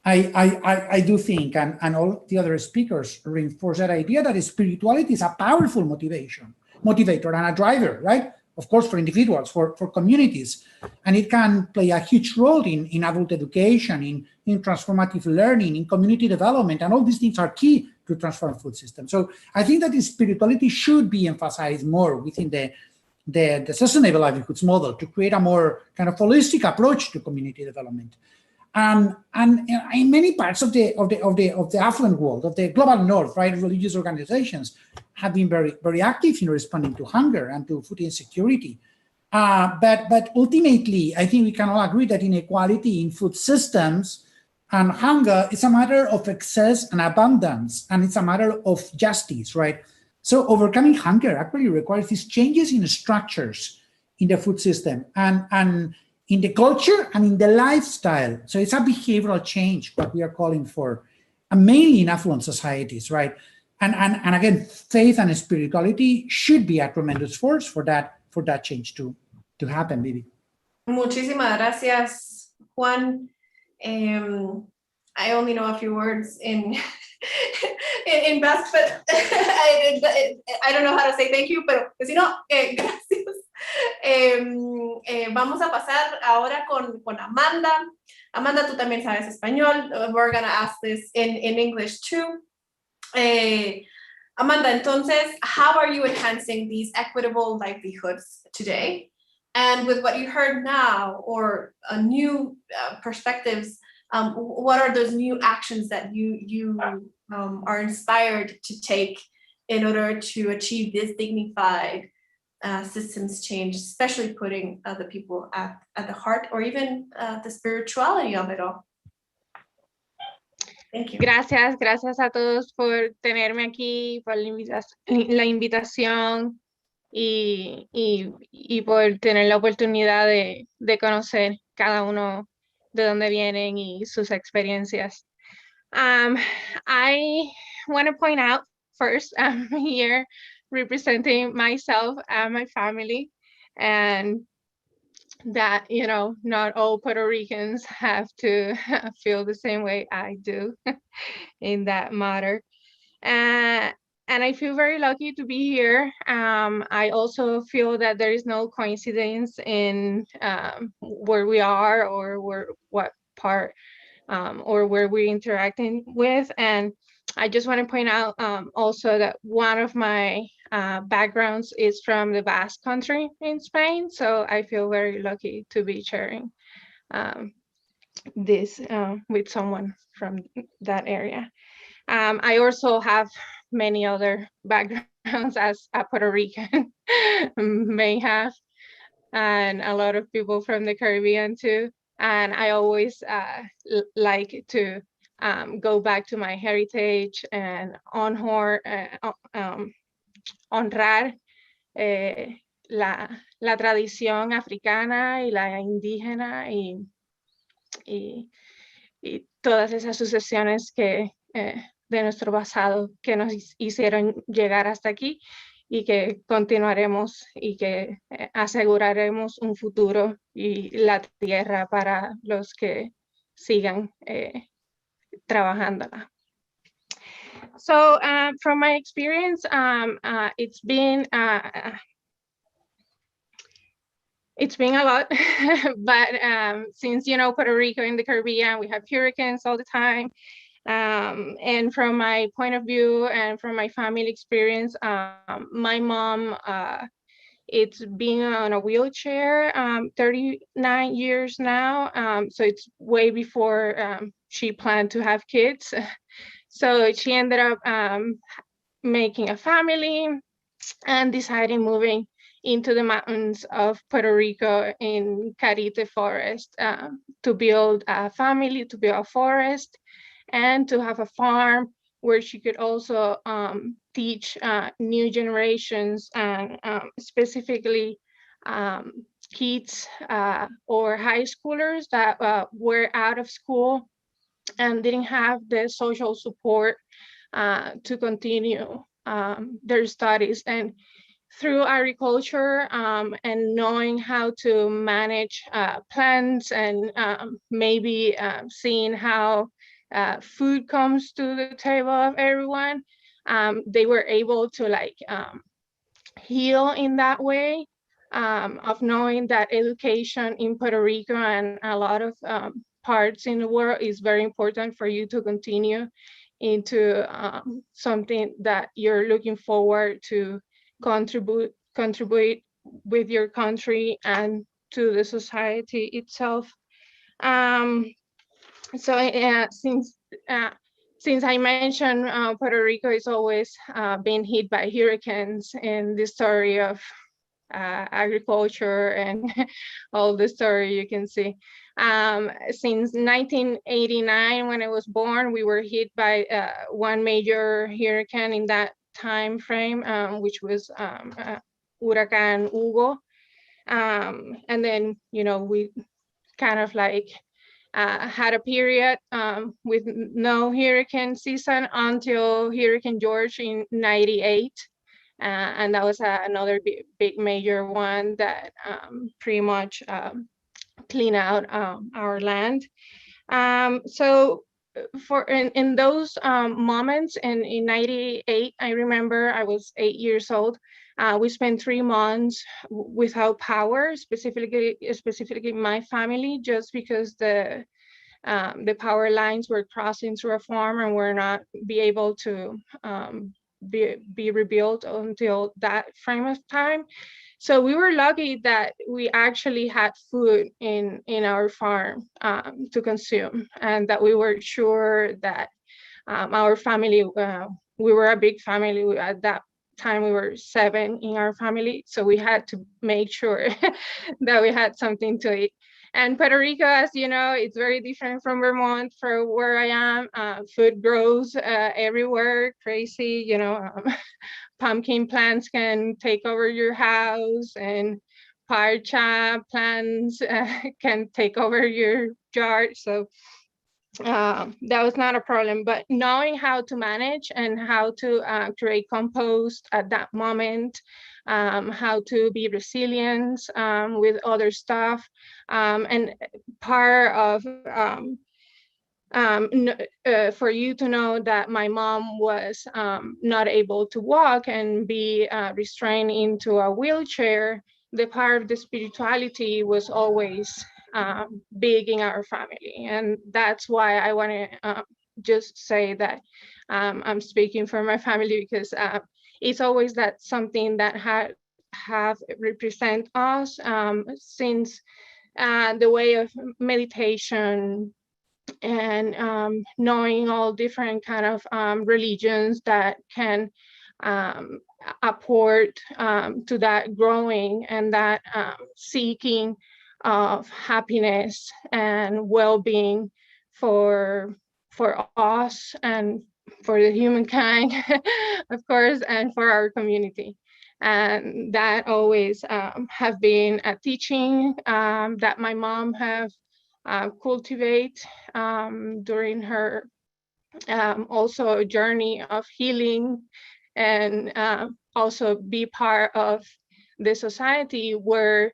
I do think, and all the other speakers reinforce that idea, that spirituality is a powerful motivator and a driver, right? Of course, for individuals, for communities. And it can play a huge role in adult education, in transformative learning, in community development, and all these things are key to transform food systems. So I think that spirituality should be emphasized more within the sustainable livelihoods model to create a more kind of holistic approach to community development. And in many parts of the affluent world, of the global north, right, religious organizations have been very, very active in responding to hunger and to food insecurity. But ultimately, I think we can all agree that inequality in food systems and hunger is a matter of excess and abundance, and it's a matter of justice, right? So overcoming hunger actually requires these changes in structures in the food system and in the culture and in the lifestyle. So it's a behavioral change, what we are calling for, and mainly in affluent societies, right? And again, faith and spirituality should be a tremendous force for that change to happen, maybe. Muchísimas gracias, Juan. I only know a few words in Basque, but I don't know how to say thank you, pero si no, gracias. Vamos a pasar ahora con Amanda. Amanda, tú también sabes español. We're going to ask this in English too. Amanda, entonces, how are you enhancing these equitable livelihoods today? And with what you heard now, or new perspectives, what are those new actions that you are inspired to take in order to achieve this dignified systems change, especially putting the people at the heart, or even the spirituality of it all? Thank you. Gracias a todos por tenerme aquí, por la invitación y por tener la oportunidad de conocer cada uno de dónde vienen y sus experiencias. I want to point out first, I'm here representing myself and my family, and that, you know, not all Puerto Ricans have to feel the same way I do in that matter. And I feel very lucky to be here. I also feel that there is no coincidence in where we are, or what part or where we're interacting with. And I just want to point out also that one of my backgrounds is from the Basque Country in Spain. So I feel very lucky to be sharing this with someone from that area. I also have many other backgrounds, as a Puerto Rican may have, and a lot of people from the Caribbean too. And I always like to go back to my heritage and honrar la tradición africana y la indígena y todas esas sucesiones que de nuestro pasado que nos hicieron llegar hasta aquí, y que continuaremos y que aseguraremos un futuro y la tierra para los que sigan trabajándola. So from my experience, it's been a lot, but since, you know, Puerto Rico in the Caribbean, we have hurricanes all the time. And from my point of view and from my family experience, my mom, it's been on a wheelchair 39 years now. So it's way before she planned to have kids. So she ended up making a family and deciding moving into the mountains of Puerto Rico in Carite Forest to build a family, to build a forest, and to have a farm where she could also teach new generations, and specifically kids or high schoolers that were out of school and didn't have the social support to continue their studies. And through agriculture and knowing how to manage plants, and maybe seeing how food comes to the table of everyone, they were able to heal in that way, of knowing that education in Puerto Rico and a lot of parts in the world is very important for you to continue into something that you're looking forward to contribute with your country and to the society itself. So since I mentioned Puerto Rico is always been hit by hurricanes in the story of agriculture and all the story you can see. Since 1989, when I was born, we were hit by one major hurricane in that time frame, which was Huracán Hugo. And then, you know, we kind of had a period with no hurricane season until Hurricane George in '98. And that was another big major one that pretty much cleaned out our land. So in those moments in '98, I remember I was 8 years old. We spent 3 months without power, specifically my family, just because the power lines were crossing through a farm and were not be able to be rebuilt until that frame of time. So we were lucky that we actually had food in our farm to consume, and that we were sure that our family, we were a big family. At that time, we were 7 in our family, so we had to make sure that we had something to eat. And Puerto Rico, as you know, it's very different from Vermont, from where I am. Food grows everywhere, crazy, you know. Pumpkin plants can take over your house, and parcha plants can take over your yard. So that was not a problem, but knowing how to manage and how to create compost at that moment, how to be resilient with other stuff, and part of for you to know that my mom was not able to walk and be restrained into a wheelchair, the part of the spirituality was always big in our family. And that's why I want to just say that I'm speaking for my family, because it's always that something that have represent us since the way of meditation, and knowing all different kind of religions that can apport to that growing and that seeking of happiness and well-being for us and for the humankind, of course, and for our community. And that always have been a teaching that my mom have cultivate during her also a journey of healing, and also be part of the society where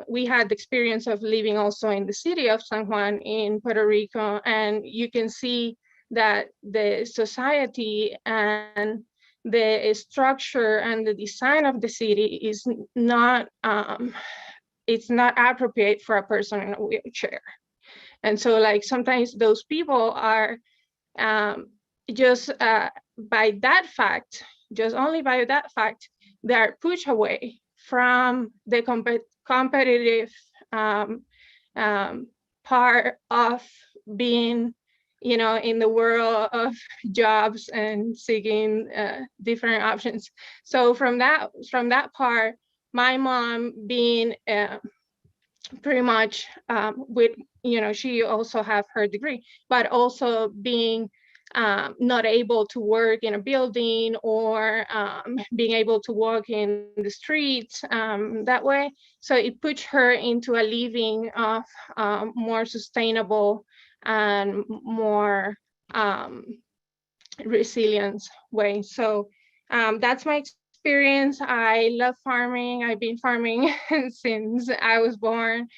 we had the experience of living also in the city of San Juan in Puerto Rico. And you can see that the society and the structure and the design of the city is not it's not appropriate for a person in a wheelchair. And so like sometimes those people are just by that fact, just only by that fact, they are pushed away from the competitive part of being, you know, in the world of jobs and seeking different options. So from that part, my mom being pretty much with, you know, she also have her degree, but also being not able to work in a building or being able to walk in the streets that way. So it puts her into a living of more sustainable and more resilient way. So that's my experience. I love farming. I've been farming since I was born.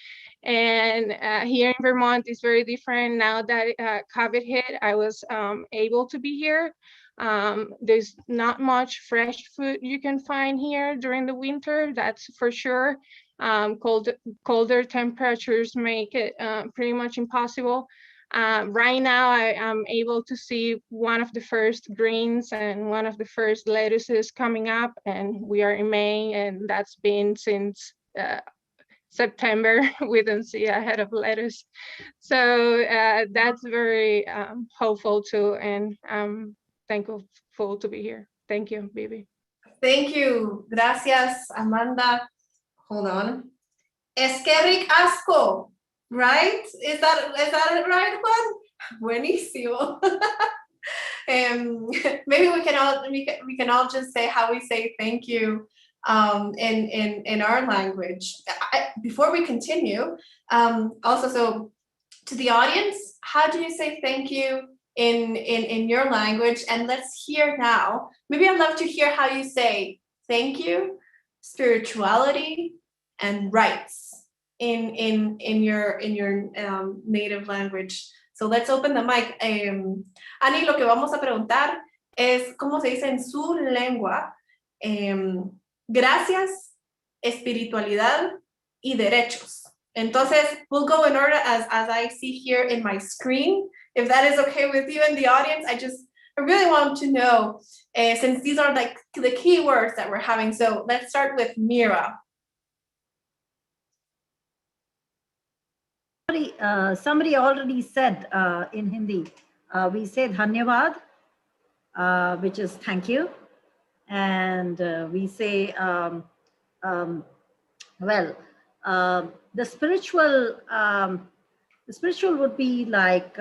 And here in Vermont is very different. Now that COVID hit, I was able to be here. There's not much fresh food you can find here during the winter, that's for sure. Colder temperatures make it pretty much impossible. Right now, I am able to see one of the first greens and one of the first lettuces coming up, and we are in May, and that's been since September. We don't see a head of lettuce. So that's very hopeful too, and I'm thankful to be here. Thank you, Bibi. Thank you. Gracias, Amanda. Hold on. Eskerrik asko, right? Is that it right, Juan? Buenísimo. Maybe we can all just say how we say thank you in our language. Before we continue, also, so to the audience, how do you say thank you in your language? And let's hear now. Maybe I'd love to hear how you say thank you, spirituality, and rights in your native language. So let's open the mic. Ani, lo que vamos a preguntar es cómo se dice en su lengua. Gracias, espiritualidad y derechos. Entonces, we'll go in order as I see here in my screen. If that is okay with you in the audience, I really want to know, since these are like the keywords that we're having. So let's start with Mira. Somebody already said in Hindi, we say dhanyavad, which is thank you. And we say, the spiritual would be like,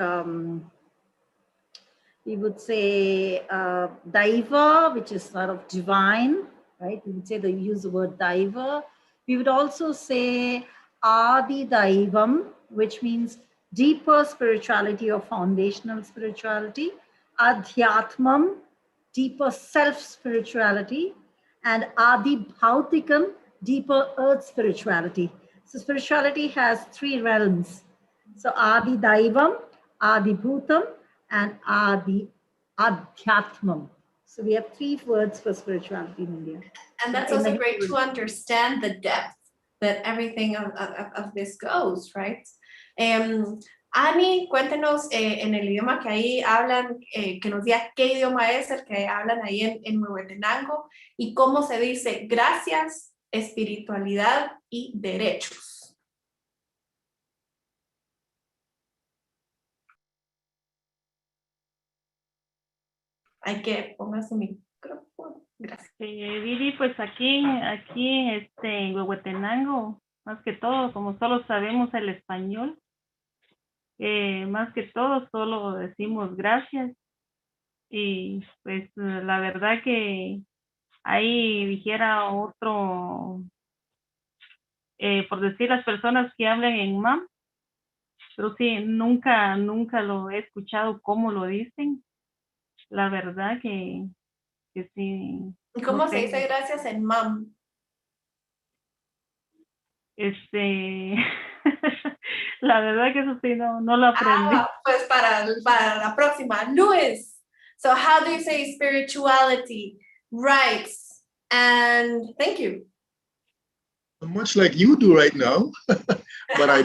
we would say daiva, which is sort of divine, right? We would say they use the word daiva. We would also say adi daivam, which means deeper spirituality or foundational spirituality, adhyatmam, deeper self-spirituality, and adi bhautikam, deeper earth spirituality. So spirituality has three realms. So adi daivam, adi bhutam, and adi adhyatmam. So we have three words for spirituality in India. And that's also great to understand the depth that everything of this goes, right? Ani, cuéntenos en el idioma que ahí hablan, que nos diga qué idioma es el que hablan ahí en Huehuetenango y cómo se dice gracias, espiritualidad y derechos. Hay que ponga su micrófono. Gracias. Vivi, pues aquí en Huehuetenango, más que todo, como solo sabemos el español, más que todo solo decimos gracias. Y pues la verdad que ahí dijera otro, por decir las personas que hablan en MAM, pero sí, nunca lo he escuchado cómo lo dicen. La verdad que sí. ¿Y cómo se dice gracias en MAM? La verdad que eso sí no lo aprendí. Pues para la próxima. Luis, so how do you say spirituality, rights, and thank you? Much like you do right now, but I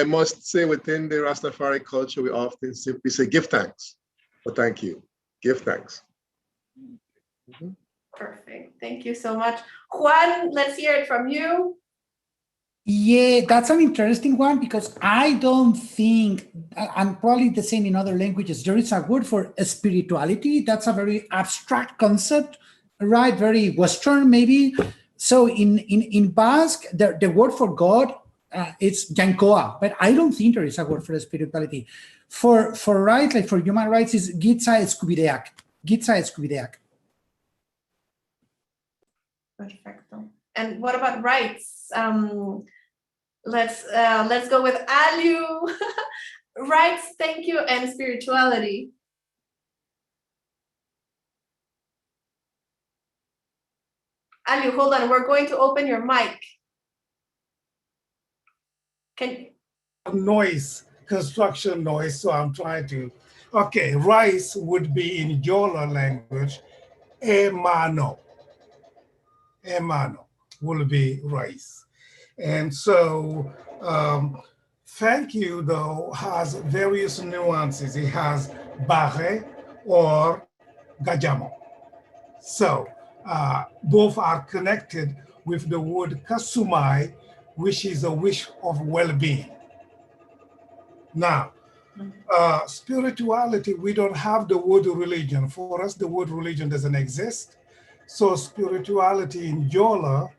must say within the Rastafari culture, we often simply say give thanks. But thank you. Give thanks. Mm-hmm. Perfect. Thank you so much. Juan, let's hear it from you. Yeah, that's an interesting one because I don't think, and probably the same in other languages, there is a word for spirituality. That's a very abstract concept, right? Very Western, maybe. So in Basque, the word for God, it's Yankoa, but I don't think there is a word for spirituality. For rights, like for human rights, is Gitza Eskubideak. Gitza Eskubideak. Perfecto. And what about rights? Let's go with Aliu. Rights, thank you, and spirituality. Aliu, hold on. We're going to open your mic. Noise, construction noise, so I'm trying to. Okay, rice would be in Yola language, emano. Emano will be rice. And so thank you, though, has various nuances. It has bare or gajamo. So both are connected with the word kasumai, which is a wish of well-being. Now, spirituality, we don't have the word religion. For us, the word religion doesn't exist. So spirituality in Yola,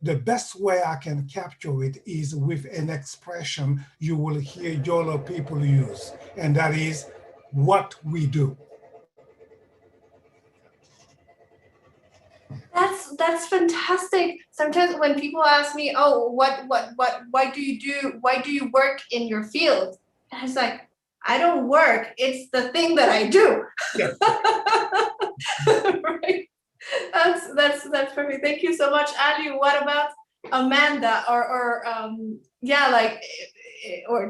the best way I can capture it is with an expression you will hear Yola people use, and that is what we do. That's fantastic. Sometimes when people ask me, oh, why do you work in your field? And it's like, I don't work, it's the thing that I do. Yeah. Right? That's perfect. Thank you so much, Ali. What about Amanda or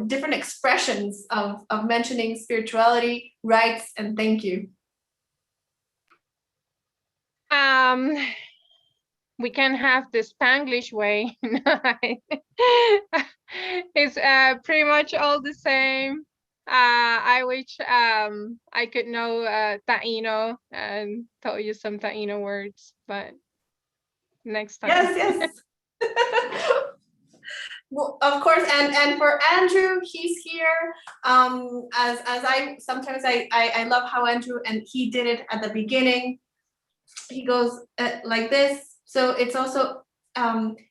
different expressions of mentioning spirituality, rights, and thank you? We can have the Spanglish way. It's pretty much all the same. I wish I could know Taino and tell you some Taino words, but next time. Yes, yes. Well, of course, and for Andrew, he's here. As I sometimes I love how Andrew, and he did it at the beginning. He goes like this. So it's also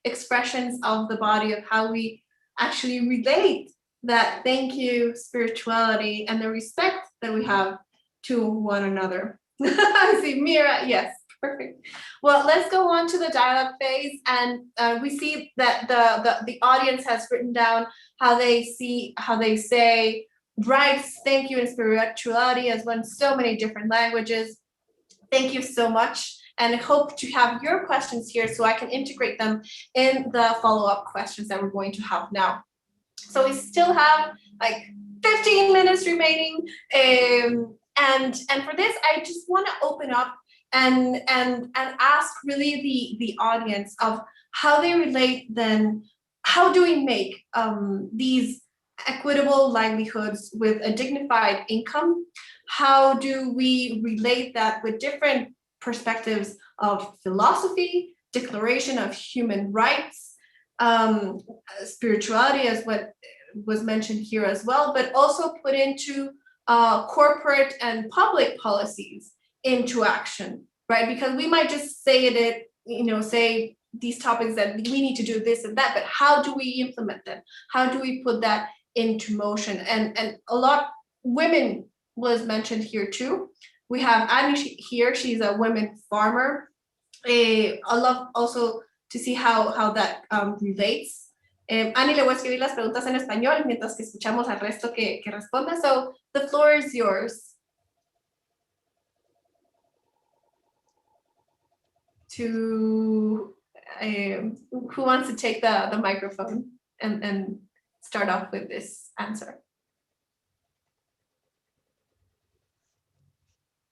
expressions of the body of how we actually relate that thank you spirituality and the respect that we have to one another. I see Mira, yes, perfect. Well, let's go on to the dialogue phase, and we see that the audience has written down how they say rights, thank you, and spirituality as well in so many different languages. Thank you so much, and I hope to have your questions here so I can integrate them in the follow-up questions that we're going to have now. So we still have like 15 minutes remaining, and for this, I just want to open up and ask really the audience of how they relate. Then, how do we make these equitable livelihoods with a dignified income? How do we relate that with different perspectives of philosophy, declaration of human rights, spirituality, as what was mentioned here as well, but also put into corporate and public policies into action, right? Because we might just say it, say these topics that we need to do this and that, but how do we implement them? How do we put that into motion? And a lot, women was mentioned here too. We have Annie here, she's a women farmer. I love also to see how that relates. Annie, le voy a escribir las preguntas en español mientras que escuchamos al resto que responda. So the floor is yours. Who wants to take the microphone and start off with this answer?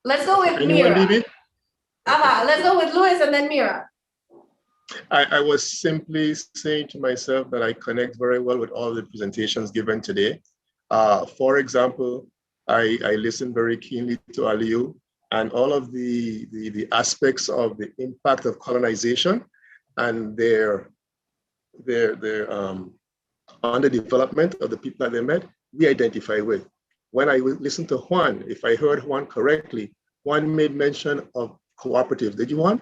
Let's go with Mira. Let's go with Luis and then Mira. I was simply saying to myself that I connect very well with all the presentations given today. For example, I listened very keenly to Aliu and all of the aspects of the impact of colonization and their underdevelopment of the people that they met, we identify with. When I listened to Juan, if I heard Juan correctly, Juan made mention of Cooperative. Did you, Juan?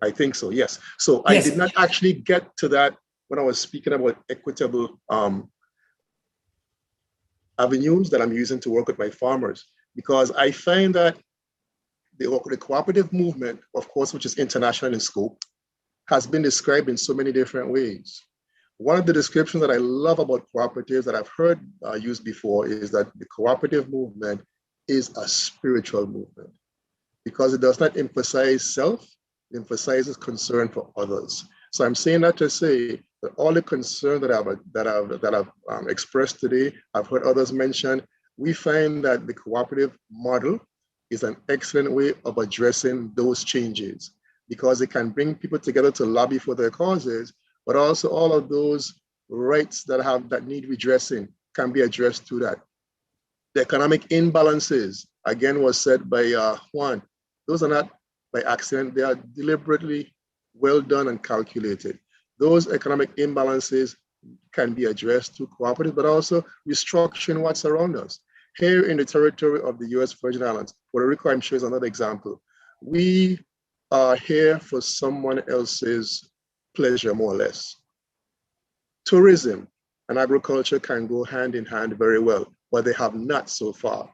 I think so, yes. So yes. I did not actually get to that when I was speaking about equitable avenues that I'm using to work with my farmers, because I find that the cooperative movement, of course, which is international in scope, has been described in so many different ways. One of the descriptions that I love about cooperatives that I've heard used before is that the cooperative movement is a spiritual movement because it does not emphasize self, it emphasizes concern for others. So I'm saying that to say that all the concern that I've expressed today, I've heard others mention, we find that the cooperative model is an excellent way of addressing those changes because it can bring people together to lobby for their causes, but also all of those rights that need redressing can be addressed through that. The economic imbalances, again, was said by Juan. Those are not by accident, they are deliberately well done and calculated. Those economic imbalances can be addressed through cooperative, but also restructuring what's around us. Here in the territory of the US Virgin Islands, Puerto Rico, I'm sure is another example. We are here for someone else's pleasure, more or less. Tourism and agriculture can go hand in hand very well, but they have not so far.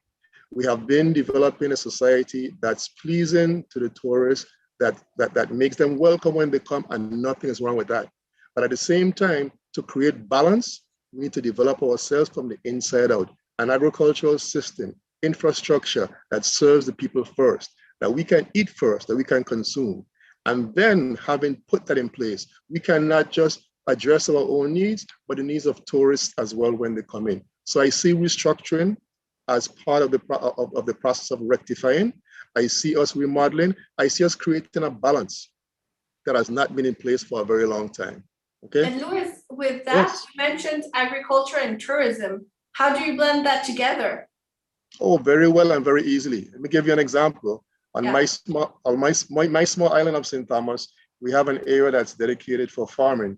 We have been developing a society that's pleasing to the tourists, that makes them welcome when they come, and nothing is wrong with that. But at the same time, to create balance, we need to develop ourselves from the inside out. An agricultural system, infrastructure that serves the people first, that we can eat first, that we can consume. And then having put that in place, we can not just address our own needs, but the needs of tourists as well when they come in. So I see restructuring as part of the process of rectifying. I see us remodeling. I see us creating a balance that has not been in place for a very long time. Okay. And Luis, with that, yes. You mentioned agriculture and tourism. How do you blend that together? Oh, very well and very easily. Let me give you an example. On my small island of St. Thomas, we have an area that's dedicated for farming,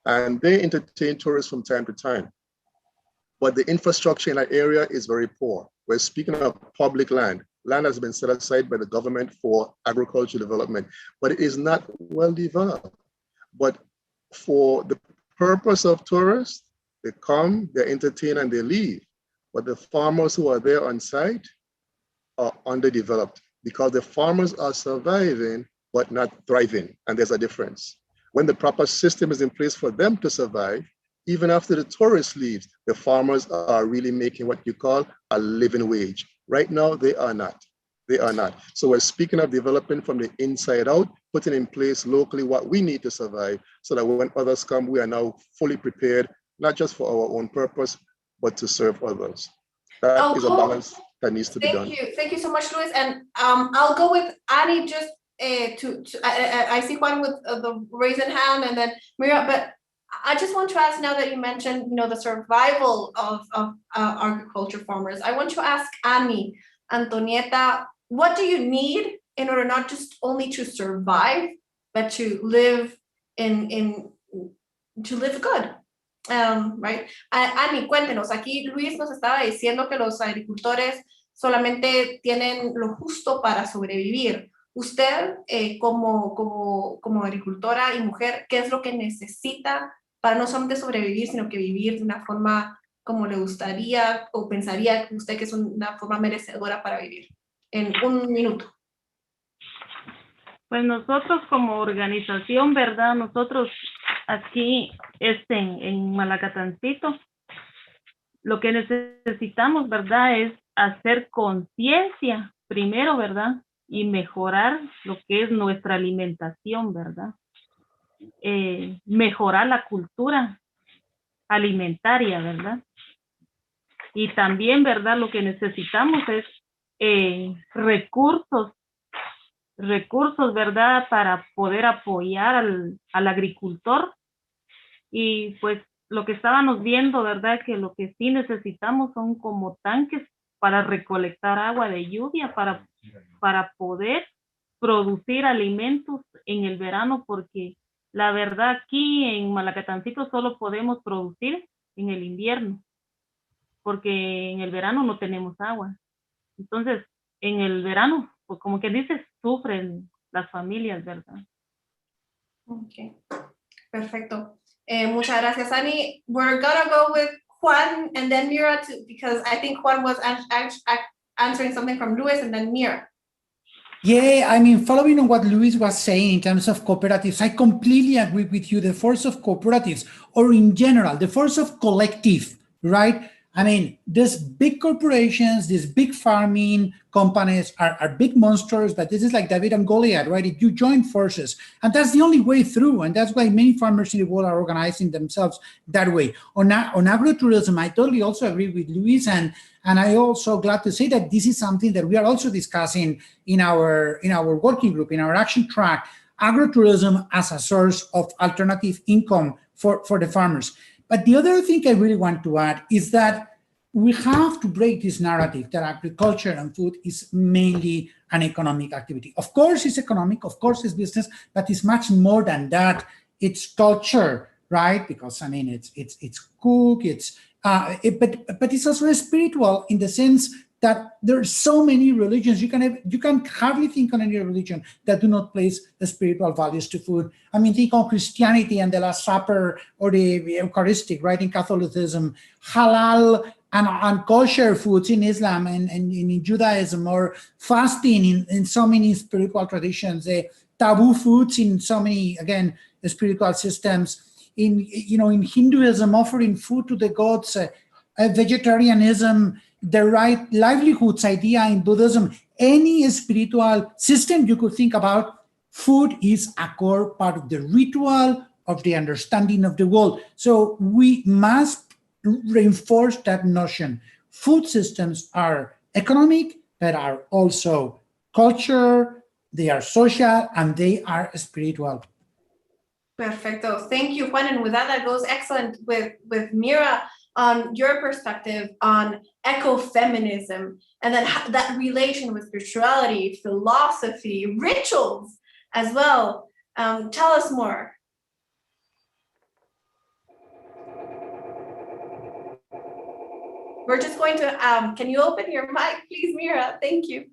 and they entertain tourists from time to time. But the infrastructure in that area is very poor. We're speaking of public land. Land has been set aside by the government for agricultural development, but it is not well developed. But for the purpose of tourists, they come, they entertain, and they leave. But the farmers who are there on site are underdeveloped because the farmers are surviving but not thriving, and there's a difference. When the proper system is in place for them to survive, even after the tourist leaves, the farmers are really making what you call a living wage. Right now, they are not. They are not. So we're speaking of developing from the inside out, putting in place locally what we need to survive so that when others come, we are now fully prepared, not just for our own purpose, but to serve others. That is a balance that needs to be done. Thank you so much, Luis. And I'll go with Annie just I see Juan with the raising hand, and then Mira, but I just want to ask, now that you mentioned, the survival of agriculture farmers, I want to ask Annie, Antonieta, what do you need in order not just only to survive, but to live to live good? Right? Annie, cuéntenos, aquí Luis nos estaba diciendo que los agricultores solamente tienen lo justo para sobrevivir. Usted, como agricultora y mujer, ¿qué es lo que necesita para no solamente sobrevivir, sino que vivir de una forma como le gustaría o pensaría usted que es una forma merecedora para vivir? En un minuto. Pues nosotros como organización, ¿verdad? Nosotros aquí en Malacatancito, lo que necesitamos, ¿verdad? Es hacer conciencia primero, ¿verdad? Y mejorar lo que es nuestra alimentación, ¿verdad? Mejorar la cultura alimentaria, ¿verdad? Y también, ¿verdad? Lo que necesitamos es recursos, ¿verdad? Para poder apoyar al agricultor. Y pues lo que estábamos viendo, ¿verdad? Que lo que sí necesitamos son como tanques para recolectar agua de lluvia, para poder producir alimentos en el verano, porque la verdad aquí en Malacatancito solo podemos producir en el invierno, porque en el verano no tenemos agua. Entonces, en el verano, pues como que dices, sufren las familias, ¿verdad? Ok, perfecto. Muchas gracias, Annie. We're gonna go with Juan and then Mira, because I think Juan was answering something from Luis, and then Mira. Yeah, I mean, following on what Luis was saying in terms of cooperatives, I completely agree with you. The force of cooperatives, or in general, the force of collective, right? I mean, these big corporations, these big farming companies are big monsters, but this is like David and Goliath, right? If you join forces, and that's the only way through, and that's why many farmers in the world are organizing themselves that way. On agrotourism, I totally also agree with Luis, and I also glad to say that this is something that we are also discussing in our working group, in our action track, agrotourism as a source of alternative income for the farmers. But the other thing I really want to add is that we have to break this narrative that agriculture and food is mainly an economic activity. Of course, it's economic, of course, it's business, but it's much more than that. It's culture, right? Because I mean, it's cook, but it's also spiritual in the sense that there are so many religions. You can hardly think on any religion that do not place the spiritual values to food. I mean, think on Christianity and the Last Supper, or the Eucharistic, right? In Catholicism, halal and kosher foods in Islam and in Judaism, or fasting in so many spiritual traditions, taboo foods in so many, again, spiritual systems. In Hinduism, offering food to the gods, vegetarianism, the right livelihoods idea in Buddhism, any spiritual system you could think about, food is a core part of the ritual, of the understanding of the world. So we must reinforce that notion. Food systems are economic, but are also culture, they are social, and they are spiritual. Perfecto. Thank you, Juan. And with that goes excellent with Mira. on your perspective on ecofeminism, and then that relation with spirituality, philosophy, rituals as well. Tell us more. We're just going to, can you open your mic, please, Mira? Thank you.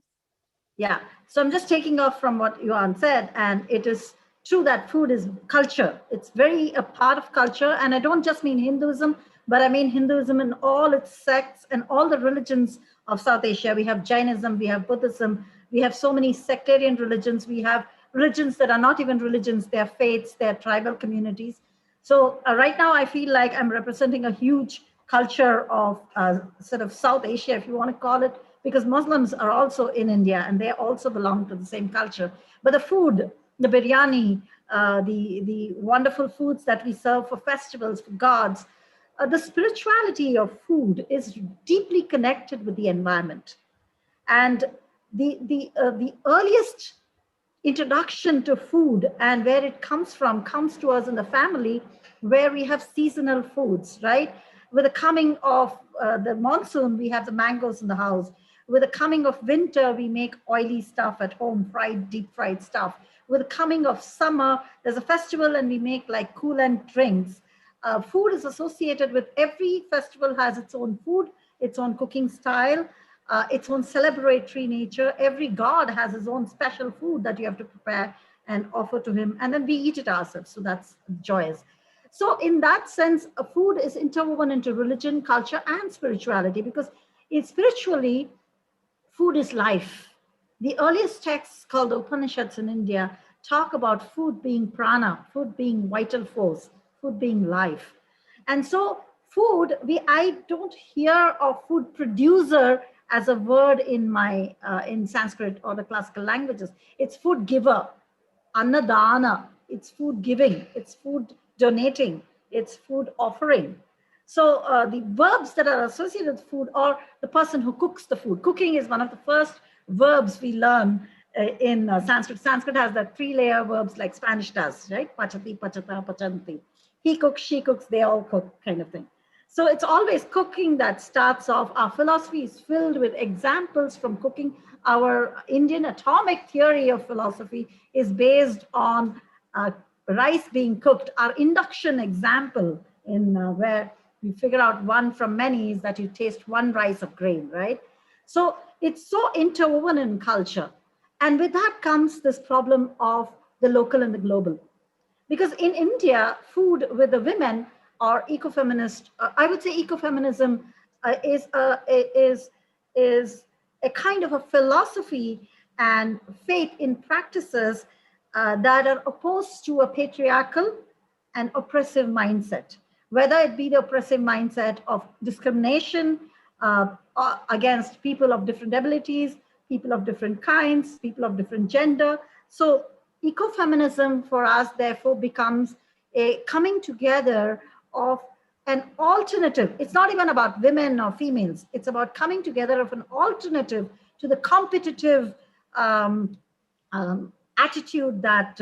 Yeah, so I'm just taking off from what Yuan said, and it is true that food is culture. It's very a part of culture, and I don't just mean Hinduism, but I mean Hinduism in all its sects and all the religions of South Asia. We have Jainism, we have Buddhism, we have so many sectarian religions, we have religions that are not even religions, they're faiths, they're tribal communities. So right now I feel like I'm representing a huge culture of sort of South Asia, if you want to call it, because Muslims are also in India and they also belong to the same culture. But the food, the biryani, the wonderful foods that we serve for festivals, for gods, the spirituality of food is deeply connected with the environment. And the earliest introduction to food and where it comes from comes to us in the family, where we have seasonal foods, right? With the coming of the monsoon, we have the mangoes in the house. With the coming of winter, we make oily stuff at home, fried, deep fried stuff. With the coming of summer, there's a festival and we make like coolant drinks. Food is associated with every festival, has its own food, its own cooking style, its own celebratory nature. Every god has his own special food that you have to prepare and offer to him, and then we eat it ourselves. So that's joyous. So in that sense, food is interwoven into religion, culture, and spirituality, because spiritually, food is life. The earliest texts called the Upanishads in India talk about food being prana, food being vital force, food being life. And so food, I don't hear of food producer as a word in my in Sanskrit or the classical languages. It's food giver, annadana. It's food giving. It's food donating. It's food offering. So the verbs that are associated with food, or the person who cooks the food. Cooking is one of the first verbs we learn in Sanskrit. Sanskrit has the 3-layer verbs like Spanish does, right? Pachati, pachata, pachanti. He cooks, she cooks, they all cook, kind of thing. So it's always cooking that starts off. Our philosophy is filled with examples from cooking. Our Indian atomic theory of philosophy is based on rice being cooked. Our induction example in where we figure out one from many is that you taste one rice of grain, right? So it's so interwoven in culture. And with that comes this problem of the local and the global. Because in India, food with the women are ecofeminist. I would say ecofeminism is a kind of a philosophy and faith in practices that are opposed to a patriarchal and oppressive mindset, whether it be the oppressive mindset of discrimination against people of different abilities, people of different kinds, people of different gender. So ecofeminism for us, therefore, becomes a coming together of an alternative. It's not even about women or females. It's about coming together of an alternative to the competitive attitude that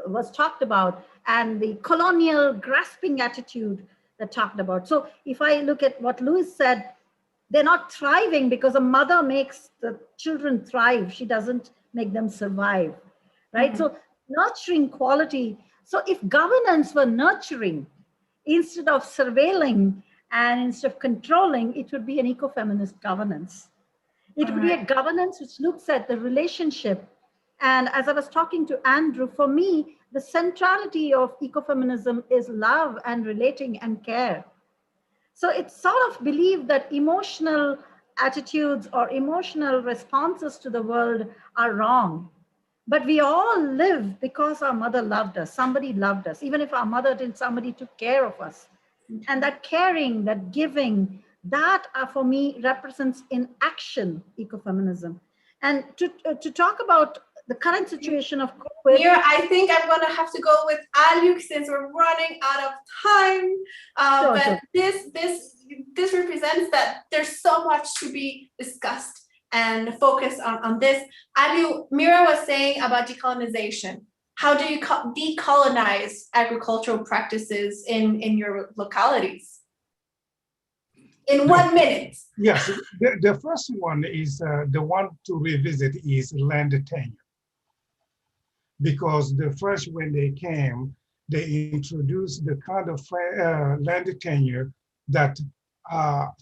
was talked about, and the colonial grasping attitude that talked about. So if I look at what Louis said, they're not thriving because a mother makes the children thrive. She doesn't make them survive, right? Mm-hmm. So nurturing quality. So if governance were nurturing instead of surveilling and instead of controlling, it would be an ecofeminist governance. It would be a governance which looks at the relationship. And as I was talking to Andrew, for me, the centrality of ecofeminism is love and relating and care. So it's sort of believed that emotional attitudes or emotional responses to the world are wrong. But we all live because our mother loved us, somebody loved us. Even if our mother didn't, somebody took care of us. And that caring, that giving, that for me represents in action ecofeminism. And to talk about the current situation of COVID. Mira, I think I'm going to have to go with Aluk since we're running out of time. But this represents that there's so much to be discussed and focus on this. Aluk, Mira was saying about decolonization. How do you decolonize agricultural practices in your localities? In 1 minute. Yes, the first one is the one to revisit is land tenure. Because the French, when they came, they introduced the kind of land tenure that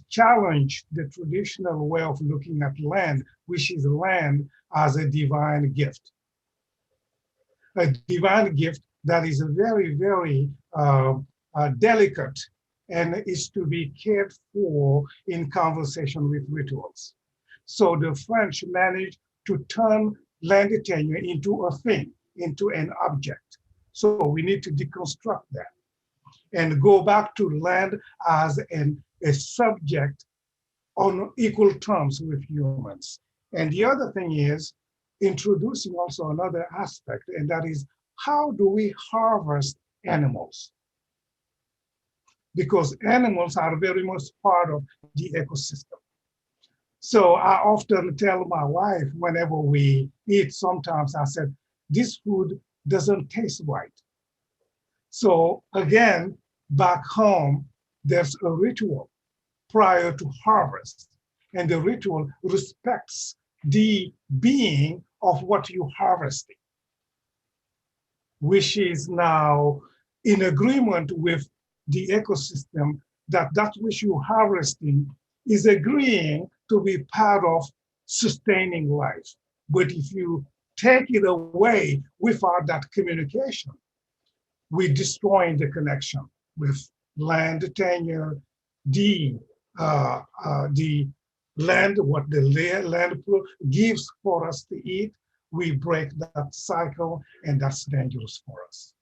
challenged the traditional way of looking at land, which is land as a divine gift. A divine gift that is very, very delicate and is to be cared for in conversation with rituals. So the French managed to turn land tenure into a thing, into an object. So we need to deconstruct that and go back to land as a subject on equal terms with humans. And the other thing is introducing also another aspect, and that is how do we harvest animals? Because animals are very much part of the ecosystem. So I often tell my wife whenever we eat, sometimes I said, this food doesn't taste right. So again, back home, there's a ritual prior to harvest. And the ritual respects the being of what you harvesting, which is now in agreement with the ecosystem that which you're harvesting is agreeing to be part of sustaining life. But if you take it away without that communication, we're destroying the connection with land tenure, the land, what the land gives for us to eat. We break that cycle, and that's dangerous for us.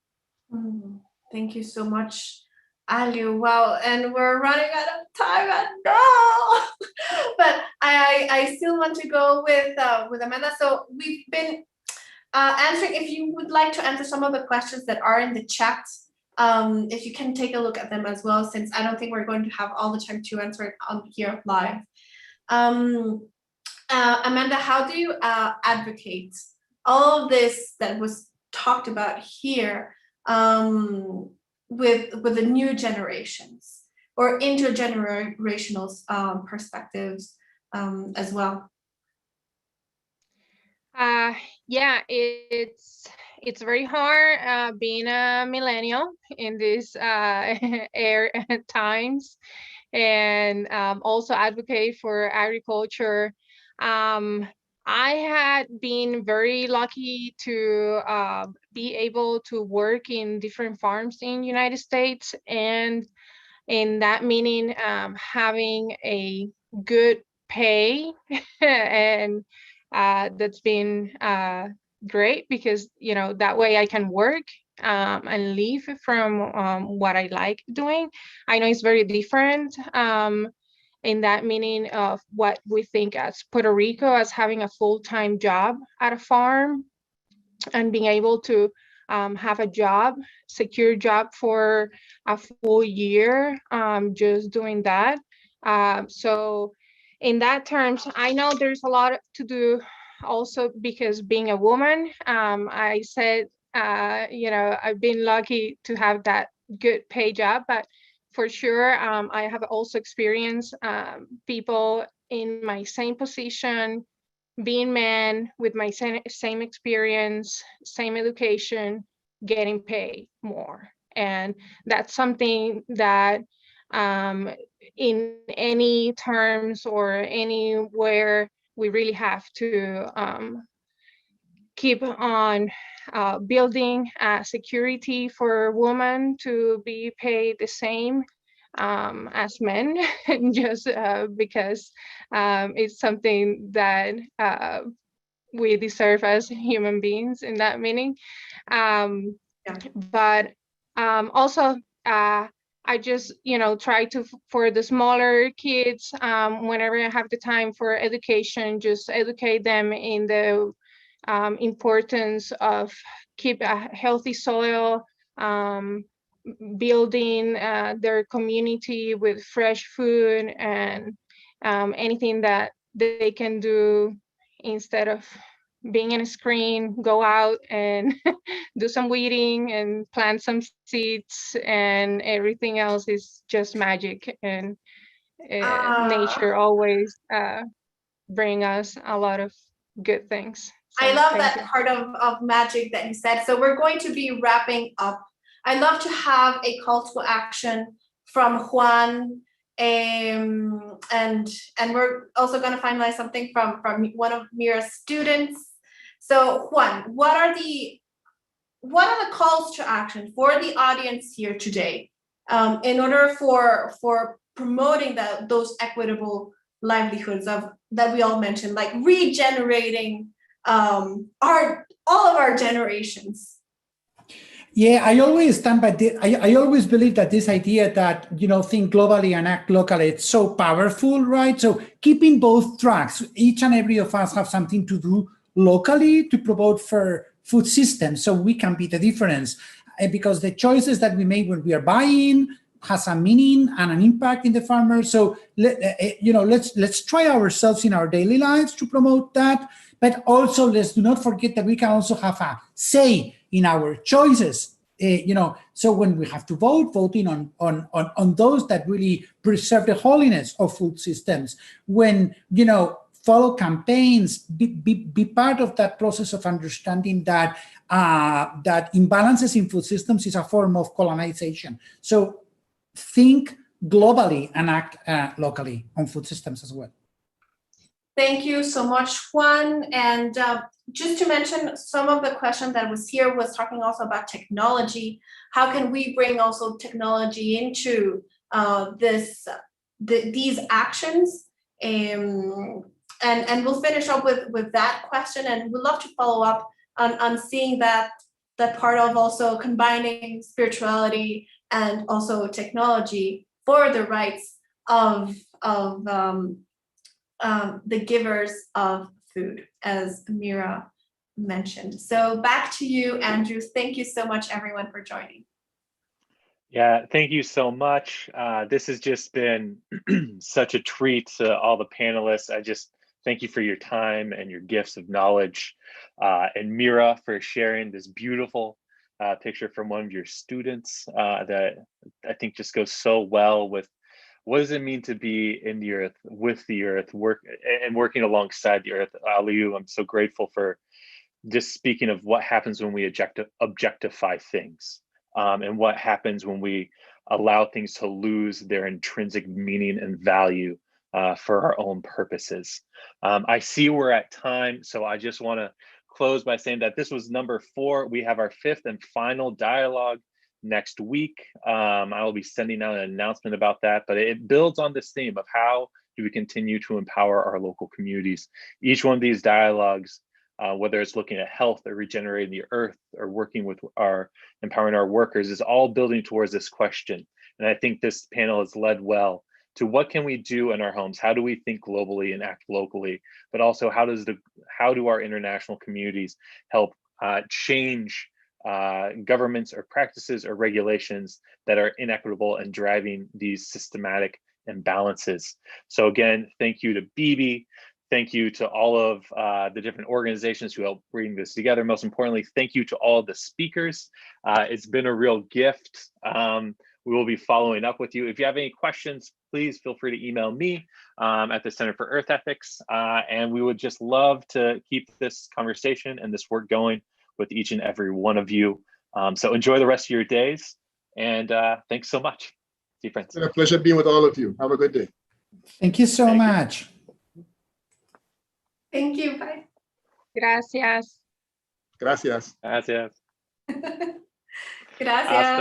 Thank you so much, Aliu. Wow, and we're running out of time, and no, but I still want to go with Amanda. So we've been answering. If you would like to answer some of the questions that are in the chat, if you can take a look at them as well, since I don't think we're going to have all the time to answer it on here live. Amanda, how do you advocate all of this that was talked about here with the new generations or intergenerational perspectives as well? Yeah, it's very hard being a millennial in these times, and also advocate for agriculture. I had been very lucky to be able to work in different farms in the United States, and in that meaning having a good pay and that's been great, because that way I can work and live from what I like doing. I know it's very different in that meaning of what we think as Puerto Rico as having a full-time job at a farm and being able to have a job, secure job for a full year, just doing that. So in that terms, I know there's a lot to do also, because being a woman, I said, I've been lucky to have that good pay job, but for sure, I have also experienced people in my same position, being men with my same experience, same education, getting paid more. And that's something that in any terms or anywhere, we really have to keep on building security for women to be paid the same as men, just because it's something that we deserve as human beings in that meaning. But also, I just, try to, for the smaller kids, whenever I have the time for education, just educate them in the importance of keep a healthy soil, building their community with fresh food, and anything that they can do instead of being in a screen, go out and do some weeding and plant some seeds, and everything else is just magic. And nature always bring us a lot of good things. So, I love thank that you. part of magic that you said. So we're going to be wrapping up. I'd love to have a call to action from Juan, and we're also going to finalize something from one of Mira's students. So Juan, what are the calls to action for the audience here today, in order for promoting those equitable livelihoods that we all mentioned, like regenerating all of our generations? Yeah, I always stand by this. I always believe that this idea that, think globally and act locally, it's so powerful, right? So keeping both tracks, each and every of us have something to do locally to promote fair food systems, so we can be the difference. Because the choices that we make when we are buying has a meaning and an impact in the farmers. So let's try ourselves in our daily lives to promote that. But also, let's do not forget that we can also have a say in our choices. So when we have to voting on those that really preserve the holiness of food systems. When follow campaigns, be part of that process of understanding that that imbalances in food systems is a form of colonization. So think globally and act locally on food systems as well. Thank you so much, Juan. And just to mention, some of the question that was here was talking also about technology. How can we bring also technology into these actions? And we'll finish up with that question, and we'd love to follow up on seeing that part of also combining spirituality and also technology for the rights of the givers of food, as Mira mentioned. So back to you, Andrew. Thank you so much, everyone, for joining. Yeah, thank you so much. This has just been such a treat to all the panelists. I just thank you for your time and your gifts of knowledge, and Mira for sharing this beautiful picture from one of your students that I think just goes so well with what does it mean to be in the earth, with the earth, working alongside the earth. Aliu, I'm so grateful for just speaking of what happens when we objectify things, and what happens when we allow things to lose their intrinsic meaning and value for our own purposes. I see we're at time, so I just want to close by saying that this was number 4. We have our 5th and final dialogue next week. I will be sending out an announcement about that, but it builds on this theme of how do we continue to empower our local communities. Each one of these dialogues, whether it's looking at health or regenerating the earth or working with empowering our workers, is all building towards this question. And I think this panel has led well to what can we do in our homes? How do we think globally and act locally? But also how do our international communities help change governments or practices or regulations that are inequitable and driving these systematic imbalances. So again, thank you to Bibi. Thank you to all of the different organizations who helped bring this together. Most importantly, thank you to all of the speakers. It's been a real gift. We will be following up with you. If you have any questions, please feel free to email me at the Center for Earth Ethics. And we would just love to keep this conversation and this work going with each and every one of you. So enjoy the rest of your days. And thanks so much. See you, friends. It's been a pleasure being with all of you. Have a good day. Thank you so much. Thank you. Bye. Gracias. Gracias. Gracias. Gracias.